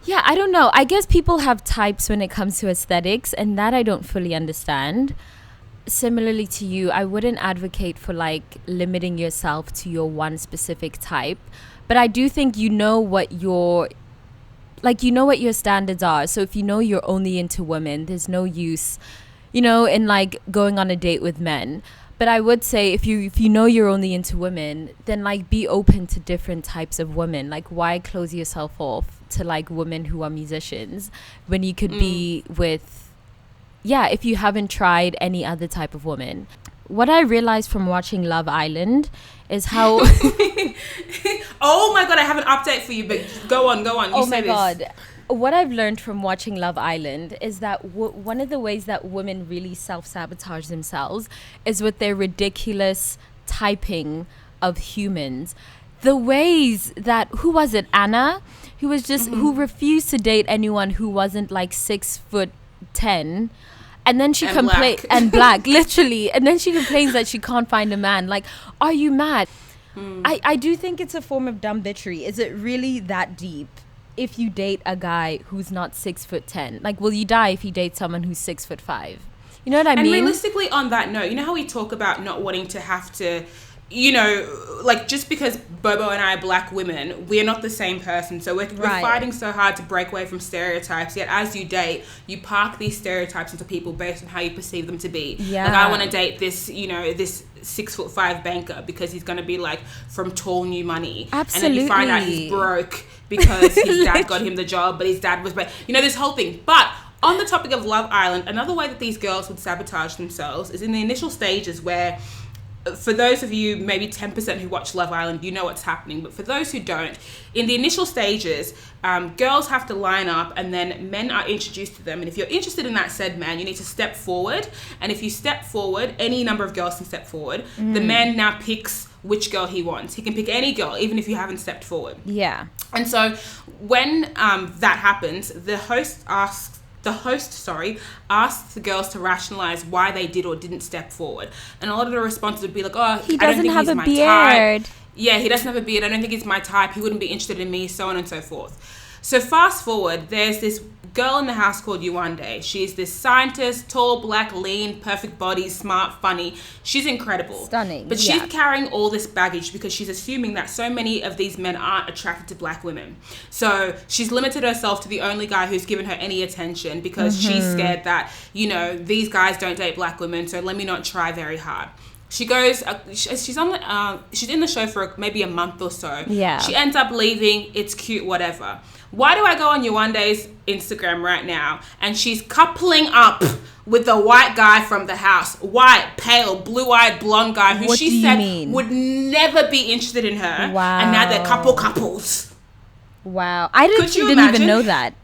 Yeah, I don't know. I guess people have types when it comes to aesthetics, and that I don't fully understand. Similarly to you, I wouldn't advocate for like limiting yourself to your one specific type. But I do think what your standards are. So if you're only into women, there's no use, in like going on a date with men. But I would say if you're only into women, then like be open to different types of women. Like, why close yourself off to like women who are musicians when you could be with, if you haven't tried any other type of woman. What I realized from watching Love Island is how oh my god, I have an update for you, but go on. Oh my god. What I've learned from watching Love Island is that one of the ways that women really self-sabotage themselves is with their ridiculous typing of humans. The ways that, who was it, Anna? Who was just, who refused to date anyone who wasn't like 6'10", and then she complains, and black, literally. And then she complains that she can't find a man. Like, are you mad? I do think it's a form of dumb bitchery. Is it really that deep? If you date a guy who's not 6'10", like, will you die if you date someone who's 6'5"? You know what I mean? And realistically, on that note, you know how we talk about not wanting to have to, like, just because Bobo and I are black women, we're not the same person. So we're fighting so hard to break away from stereotypes. Yet as you date, you park these stereotypes into people based on how you perceive them to be. Yeah. Like, I want to date this, this 6'5" banker because he's going to be like from tall new money. Absolutely. And then you find out he's broke because his dad got him the job, but his dad was broke. This whole thing. But on the topic of Love Island, another way that these girls would sabotage themselves is in the initial stages where, for those of you, maybe 10% who watch Love Island, you know what's happening. But for those who don't, in the initial stages, girls have to line up and then men are introduced to them. And if you're interested in that said man, you need to step forward. And if you step forward, any number of girls can step forward. The man now picks which girl he wants. He can pick any girl, even if you haven't stepped forward. Yeah. And so when that happens, the host asks asked the girls to rationalize why they did or didn't step forward. And a lot of the responses would be like, oh, he I don't doesn't think have he's a my beard. type. Yeah, he doesn't have a beard. I don't think he's my type. He wouldn't be interested in me, so on and so forth. So fast forward, there's this girl in the house called Yuande. She's this scientist, tall, black, lean, perfect body, smart, funny. She's incredible. Stunning. But she's carrying all this baggage because she's assuming that so many of these men aren't attracted to black women. So she's limited herself to the only guy who's given her any attention because she's scared that, you know, these guys don't date black women, so let me not try very hard. She goes, she's in the show for maybe a month or so. Yeah. She ends up leaving. It's cute, whatever. Why do I go on Yuande's Instagram right now and she's coupling up with the white guy from the house? White, pale, blue-eyed, blonde guy who she said would never be interested in her. Wow. And now they're couples. Wow. I didn't even know that.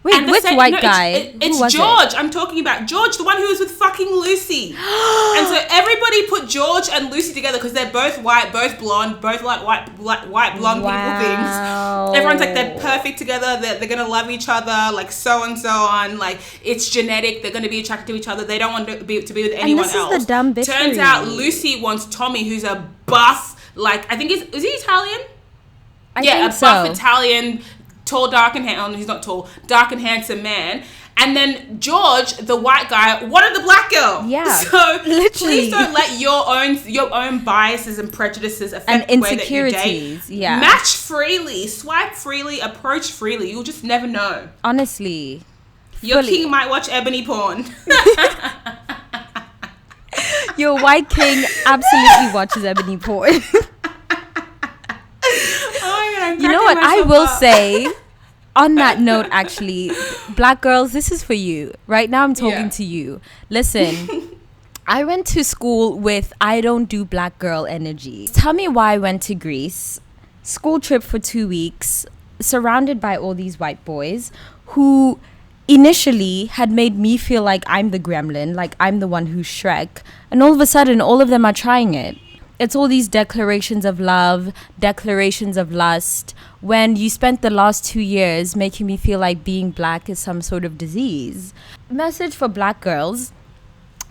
Wait, And which white guy? It's George. I'm talking about George, the one who was with fucking Lucy. And so everybody put George and Lucy together because they're both white, both blonde, both like white blonde people things. Everyone's like, they're perfect together. They're going to love each other, like so and so on. Like, it's genetic. They're going to be attracted to each other. They don't want to be with anyone else. And this is the dumb bitchery. Turns out Lucy wants Tommy, who's a buff, like, I think is he Italian? I think a buff Italian, tall, dark and handsome. He's not tall, dark and handsome man. And then George, the white guy, wanted the black girl. Yeah, so literally. Please don't let your own biases and prejudices affect and the way that you date. Yeah, match freely, swipe freely, approach freely. You'll just never know. Honestly, your king might watch ebony porn. Your white king absolutely watches ebony porn. You know what? I will say, on that note, actually, black girls, this is for you. Right now, I'm talking to you. Listen, I went to school with I don't do black girl energy. Tell me why I went to Greece, school trip for 2 weeks, surrounded by all these white boys who initially had made me feel like I'm the gremlin, like I'm the one who's Shrek. And all of a sudden, all of them are trying it. It's all these declarations of love, declarations of lust, when you spent the last 2 years making me feel like being black is some sort of disease. Message for black girls: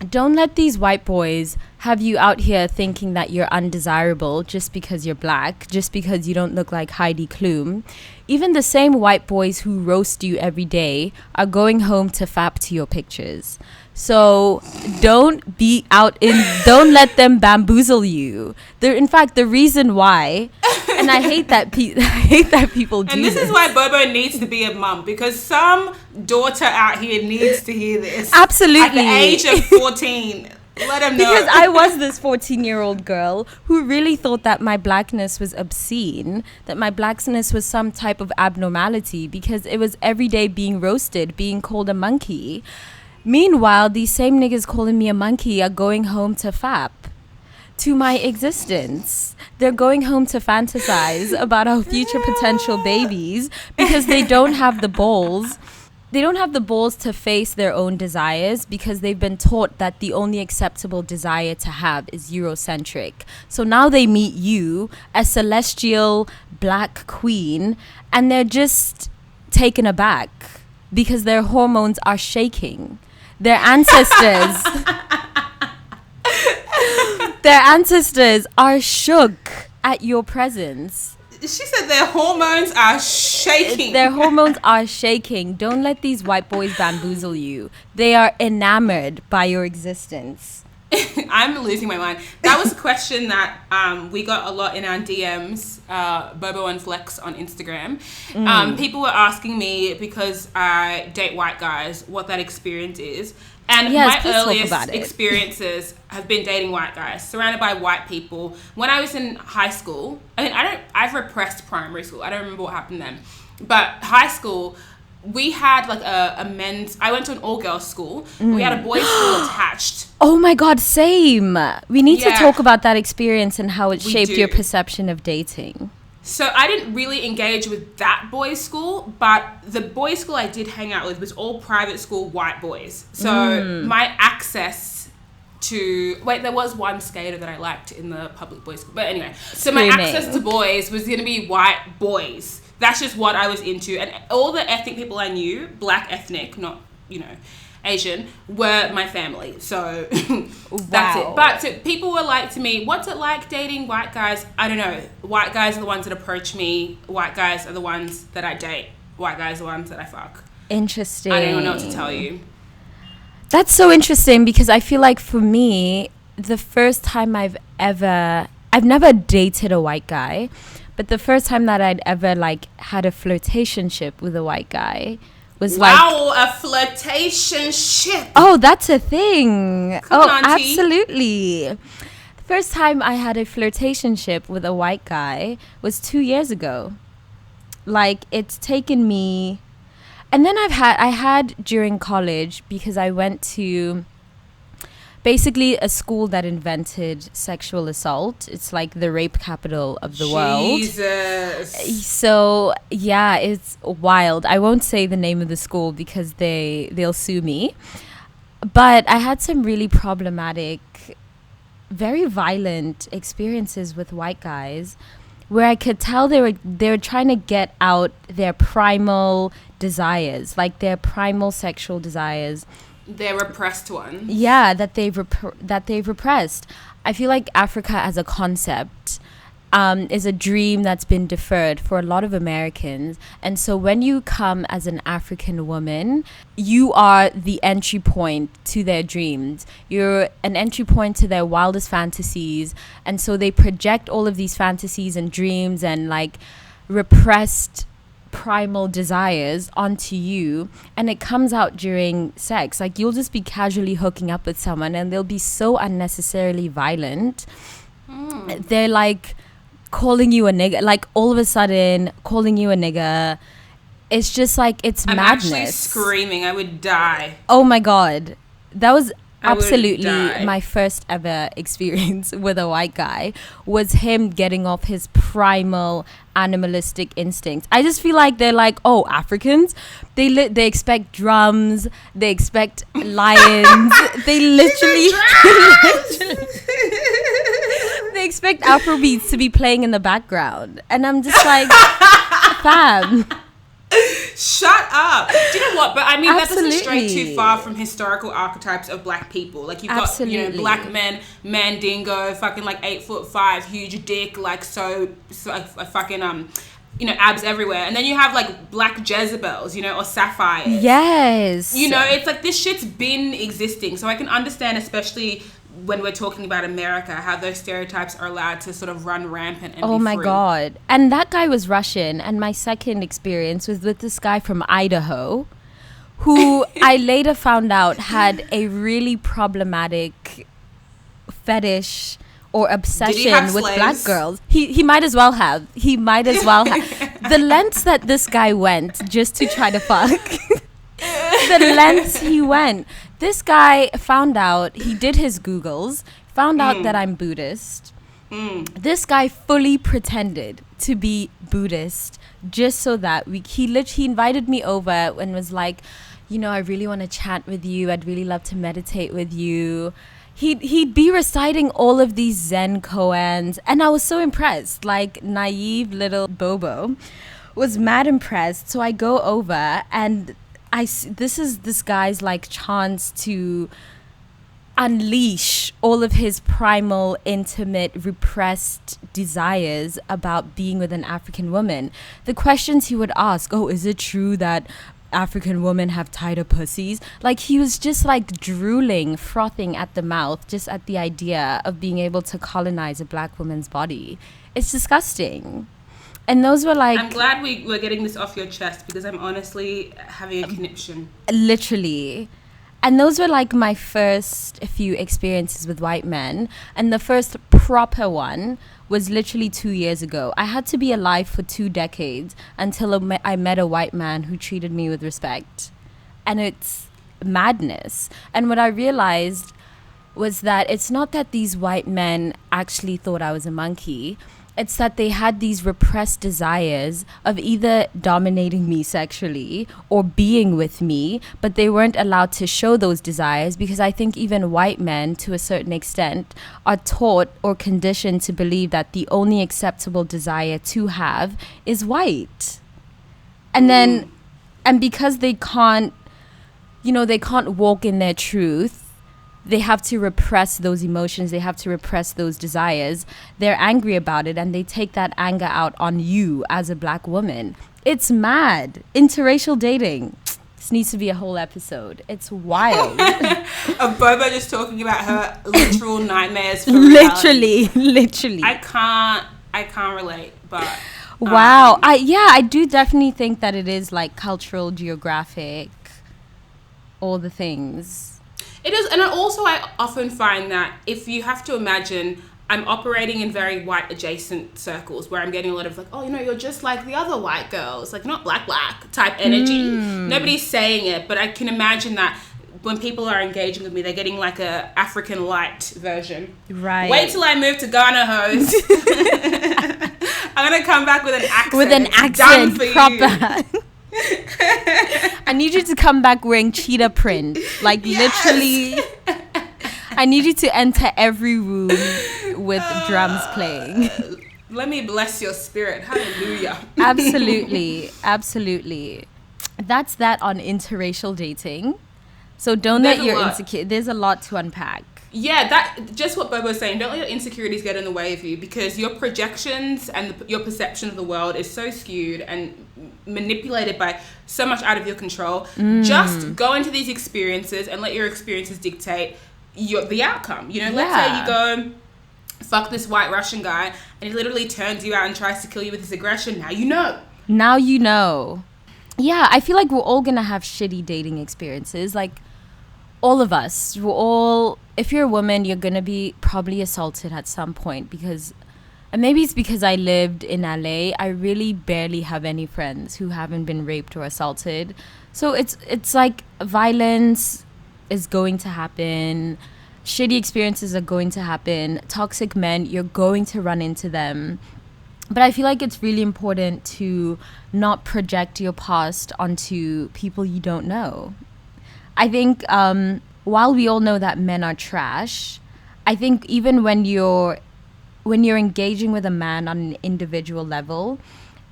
don't let these white boys have you out here thinking that you're undesirable just because you're black, just because you don't look like Heidi Klum. Even the same white boys who roast you every day are going home to fap to your pictures. So don't let them bamboozle you. In fact, the reason why, and I hate that people do this. And this is why Bobo needs to be a mum, because some daughter out here needs to hear this. Absolutely. At the age of 14. Let them know. Because I was this 14-year-old girl who really thought that my blackness was obscene, that my blackness was some type of abnormality, because it was every day being roasted, being called a monkey. Meanwhile, these same niggas calling me a monkey are going home to fap to my existence. They're going home to fantasize about our future potential babies because they don't have the balls. They don't have the balls to face their own desires because they've been taught that the only acceptable desire to have is Eurocentric. So now they meet you, a celestial black queen, and they're just taken aback because their hormones are shaking. Their ancestors are shook at your presence. She said their hormones are shaking. Their hormones are shaking. Don't let these white boys bamboozle you. They are enamored by your existence. I'm losing my mind. That was a question that we got a lot in our DMs, Bobo and Flex on Instagram. People were asking me, because I date white guys, what that experience is. And my earliest experiences have been dating white guys, surrounded by white people. When I was in high school, I've repressed primary school. I don't remember what happened then. But high school, we had like I went to an all-girls school. We had a boys' school attached. Oh my God, same. We need to talk about that experience and how it shaped your perception of dating. So I didn't really engage with that boys' school, but the boys' school I did hang out with was all private school white boys. So my access to... Wait, there was one skater that I liked in the public boys' school. But anyway, so my access to boys was going to be white boys. That's just what I was into. And all the ethnic people I knew, black ethnic, not Asian, were my family. So that's it. But so people were like to me, what's it like dating white guys? I don't know. White guys are the ones that approach me. White guys are the ones that I date. White guys are the ones that I fuck. Interesting. I don't even know what to tell you. That's so interesting, because I feel like for me, the first time I've never dated a white guy, but the first time that I'd ever like had a flirtationship with a white guy was a flirtationship. Oh, that's a thing. Come on, absolutely. The first time I had a flirtationship with a white guy was 2 years ago. Like, it's taken me, and then I had during college, because I went to basically a school that invented sexual assault. It's like the rape capital of the world. Jesus. So yeah, it's wild. I won't say the name of the school because they'll sue me. But I had some really problematic, very violent experiences with white guys, where I could tell they were trying to get out their primal desires, like their primal sexual desires. They're repressed ones. Yeah, that they've repressed. I feel like Africa as a concept is a dream that's been deferred for a lot of Americans. And so when you come as an African woman, you are the entry point to their dreams. You're an entry point to their wildest fantasies. And so they project all of these fantasies and dreams and like repressed primal desires onto you, and it comes out during sex. Like, you'll just be casually hooking up with someone and they'll be so unnecessarily violent. They're like calling you a nigger, like all of a sudden calling you a nigger. It's just like, it's I'm madness. Actually screaming. I would die. Oh my god, that was absolutely my first ever experience with a white guy, was him getting off his primal animalistic instincts. I just feel like they're like, oh, Africans, they expect drums, they expect lions, they literally they expect Afrobeats to be playing in the background, and I'm just like, fam, shut up. Do you know what? But I mean, absolutely. That doesn't stray too far from historical archetypes of black people. Like, you've got, black men, mandingo, fucking like 8'5", huge dick, like so fucking abs everywhere. And then you have like black Jezebels, or sapphires. Yes. It's like, this shit's been existing. So I can understand, especially when we're talking about America, how those stereotypes are allowed to sort of run rampant and be free. Oh my god. And that guy was Russian, and my second experience was with this guy from Idaho, who I later found out had a really problematic fetish or obsession with black girls. He might as well have. The lengths that this guy went just to try to fuck. The lengths he went. This guy found out, he did his Googles, found out that I'm Buddhist. This guy fully pretended to be Buddhist just so that he invited me over and was like, I really want to chat with you. I'd really love to meditate with you. He'd be reciting all of these Zen koans, and I was so impressed. Like, naive little Bobo was mad impressed. So I go over, and this is this guy's like chance to unleash all of his primal, intimate, repressed desires about being with an African woman. The questions he would ask, is it true that African women have tighter pussies? Like, he was just like drooling, frothing at the mouth just at the idea of being able to colonize a black woman's body. It's disgusting. And those were like... I'm glad we were getting this off your chest, because I'm honestly having a conniption. Literally. And those were like my first few experiences with white men. And the first proper one was literally 2 years ago. I had to be alive for 2 decades until I met a white man who treated me with respect. And it's madness. And what I realized was that it's not that these white men actually thought I was a monkey. It's that they had these repressed desires of either dominating me sexually or being with me, but they weren't allowed to show those desires, because I think even white men, to a certain extent, are taught or conditioned to believe that the only acceptable desire to have is white. And because they can't they can't walk in their truth. They have to repress those emotions. They have to repress those desires. They're angry about it, and they take that anger out on you as a black woman. It's mad. Interracial dating. This needs to be a whole episode. It's wild. Of Bobo just talking about her literal nightmares for reality. Literally. I can't relate, but wow. I do definitely think that it is like cultural, geographic, all the things. It is, and I often find that if you have to imagine, I'm operating in very white adjacent circles where I'm getting a lot of like, oh, you're just like the other white girls, like not black type energy. Nobody's saying it, but I can imagine that when people are engaging with me, they're getting like a African light version. Right. Wait till I move to Ghana, host. I'm gonna come back with an accent. With an accent, proper. I need you to come back wearing cheetah print. Like, literally. I need you to enter every room with drums playing. Let me bless your spirit. Hallelujah. Absolutely. That's that on interracial dating. So don't let your insecurity... There's a lot to unpack. Yeah, that just what Bobo was saying. Don't let your insecurities get in the way of you, because your projections and your perception of the world is so skewed and manipulated by so much out of your control. Just go into these experiences and let your experiences dictate the outcome. Let's say you go fuck this white Russian guy and he literally turns you out and tries to kill you with his aggression. Now you know. Yeah, I feel like we're all gonna have shitty dating experiences. Like, all of us, if you're a woman, you're gonna be probably assaulted at some point, because, and maybe it's because I lived in LA, I really barely have any friends who haven't been raped or assaulted. So it's like violence is going to happen, shitty experiences are going to happen, toxic men, you're going to run into them. But I feel like it's really important to not project your past onto people you don't know. I think while we all know that men are trash, I think even when you're engaging with a man on an individual level,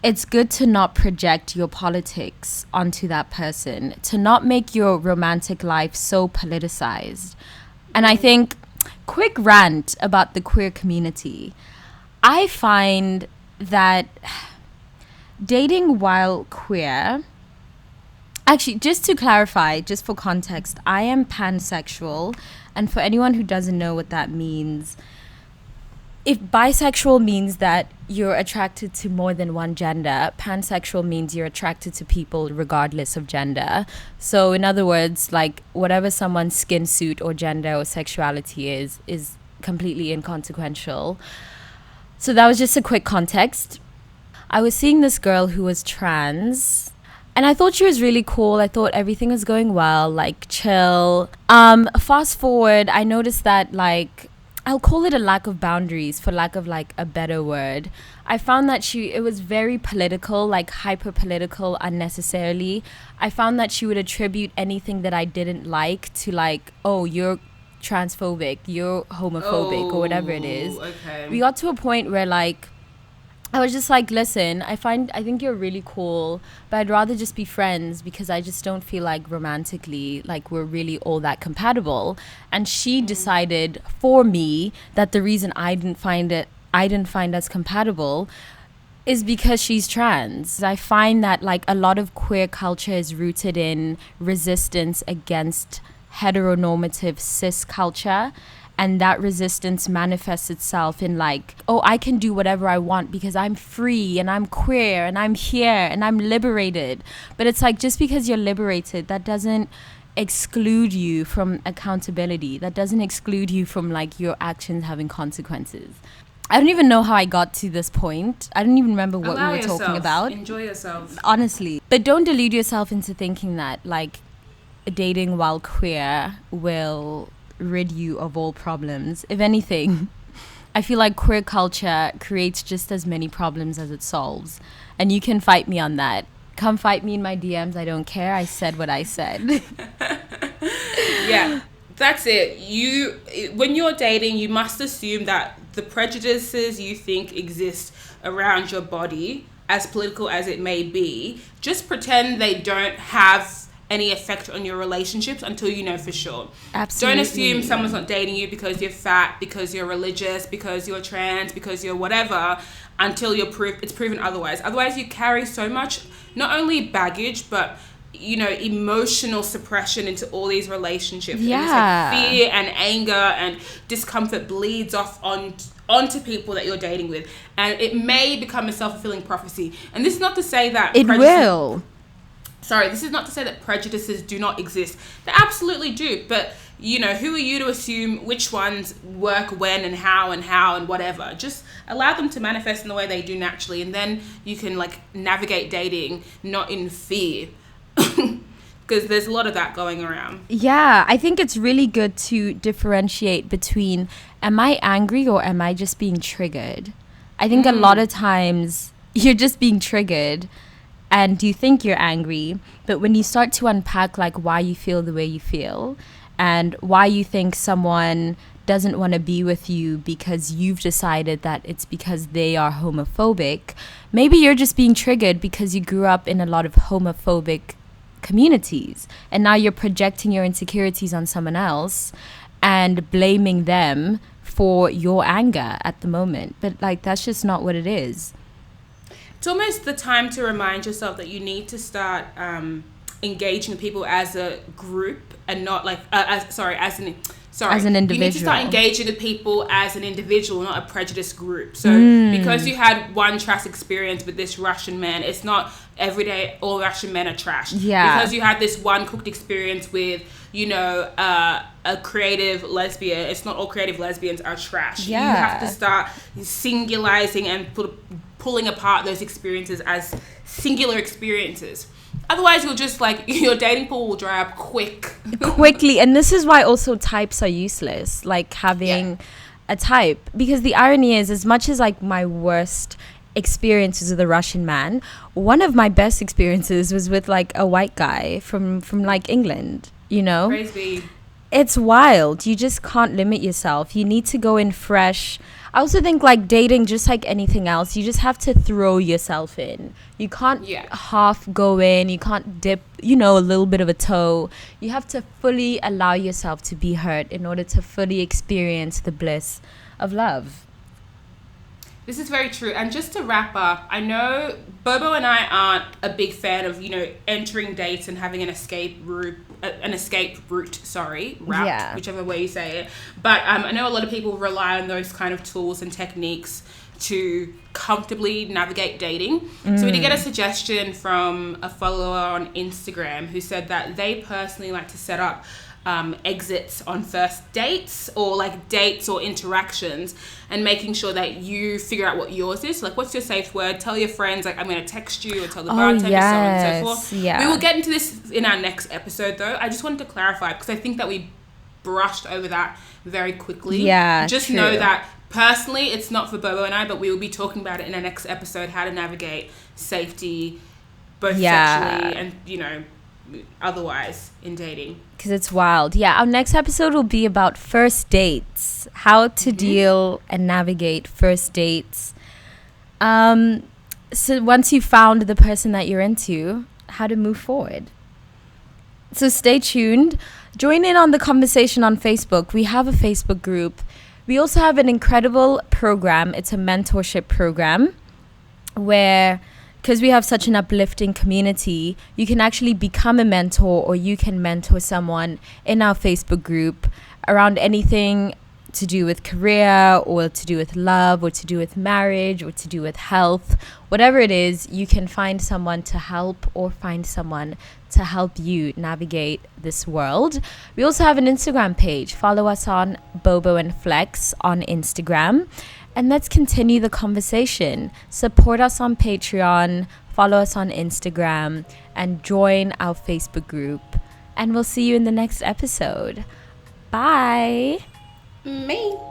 it's good to not project your politics onto that person, to not make your romantic life so politicized. And I think, quick rant about the queer community, I find that dating while queer... Actually, just to clarify, just for context, I am pansexual. And for anyone who doesn't know what that means, if bisexual means that you're attracted to more than one gender, pansexual means you're attracted to people regardless of gender. So in other words, like, whatever someone's skin suit or gender or sexuality is completely inconsequential. So that was just a quick context. I was seeing this girl who was trans, and I thought she was really cool. I thought everything was going well, like, chill. Fast forward, I noticed that, like, I'll call it a lack of boundaries, for lack of, like, a better word. I found that it was very political, like, hyper political unnecessarily. I found that she would attribute anything that I didn't like to, like, oh, you're transphobic, you're homophobic, or whatever it is. Okay. We got to a point where, like, I was just like, listen, I think you're really cool, but I'd rather just be friends, because I just don't feel like romantically, like, we're really all that compatible. And she decided for me that the reason I didn't find us compatible is because she's trans. I find that, like, a lot of queer culture is rooted in resistance against heteronormative cis culture. And that resistance manifests itself in, like, oh, I can do whatever I want because I'm free and I'm queer and I'm here and I'm liberated. But it's like, just because you're liberated, that doesn't exclude you from accountability. That doesn't exclude you from, like, your actions having consequences. I don't even know how I got to this point. I don't even remember what we were talking about. Enjoy yourself. Honestly. But don't delude yourself into thinking that, like, dating while queer will rid you of all problems. If anything, I feel like queer culture creates just as many problems as it solves. And you can fight me on that. Come fight me in my DMs. I don't care. I said what I said. Yeah, that's it. When you're dating, you must assume that the prejudices you think exist around your body, as political as it may be, just pretend they don't have any effect on your relationships until you know for sure. Absolutely. Don't assume someone's not dating you because you're fat, because you're religious, because you're trans, because you're whatever, until it's proven otherwise. Otherwise, you carry so much, not only baggage, but emotional suppression into all these relationships. Yeah. And it's like fear and anger and discomfort bleeds off onto people that you're dating with, and it may become a self-fulfilling prophecy. And this is not to say that it will. Sorry, this is not to say that prejudices do not exist. They absolutely do. But, who are you to assume which ones work when and how and whatever? Just allow them to manifest in the way they do naturally. And then you can, navigate dating not in fear. Because there's a lot of that going around. Yeah, I think it's really good to differentiate between, am I angry or am I just being triggered? I think a lot of times you're just being triggered and you think you're angry, but when you start to unpack why you feel the way you feel and why you think someone doesn't want to be with you because you've decided that it's because they are homophobic, maybe you're just being triggered because you grew up in a lot of homophobic communities and now you're projecting your insecurities on someone else and blaming them for your anger at the moment. But that's just not what it is. It's almost the time to remind yourself that you need to start engaging people as a group and not as an individual. You need to start engaging the people as an individual, not a prejudiced group. So because you had one trash experience with this Russian man, it's not every day all Russian men are trash. Yeah. Because you had this one cooked experience with, a creative lesbian, it's not all creative lesbians are trash. Yeah. You have to start singularizing and pulling apart those experiences as singular experiences. Otherwise, you'll just your dating pool will dry up quickly. And this is why also types are useless, having a type. Because the irony is, as much as my worst experiences with a Russian man, one of my best experiences was with a white guy from England, Crazy. It's wild. You just can't limit yourself. You need to go in fresh. I also think dating, just like anything else, you just have to throw yourself in. You can't half go in. You can't dip, a little bit of a toe. You have to fully allow yourself to be hurt in order to fully experience the bliss of love. This is very true. And just to wrap up, I know Bobo and I aren't a big fan of, entering dates and having an escape route, whichever way you say it. But I know a lot of people rely on those kind of tools and techniques to comfortably navigate dating. So we did get a suggestion from a follower on Instagram who said that they personally like to set up exits on first dates or dates or interactions, and making sure that you figure out what yours is. What's your safe word? Tell your friends, I'm going to text you, or tell the bartender, so on and so forth. Yeah. We will get into this in our next episode, though. I just wanted to clarify because I think that we brushed over that very quickly. Yeah, just true. know that personally, it's not for Bobo and I, but we will be talking about it in our next episode, how to navigate safety, both sexually and, otherwise in dating. Because it's wild. Yeah, our next episode will be about first dates, how to deal and navigate first dates. So once you found the person that you're into, how to move forward. So stay tuned. Join in on the conversation on Facebook. We have a Facebook group. We also have an incredible program. It's a mentorship program where, because we have such an uplifting community, you can actually become a mentor, or you can mentor someone in our Facebook group around anything to do with career, or to do with love, or to do with marriage, or to do with health. Whatever it is, you can find someone to help, or find someone to help you navigate this world. We also have an Instagram page. Follow us on Bobo and Flex on Instagram. And let's continue the conversation. Support us on Patreon, follow us on Instagram, and join our Facebook group. And we'll see you in the next episode. Bye. Me.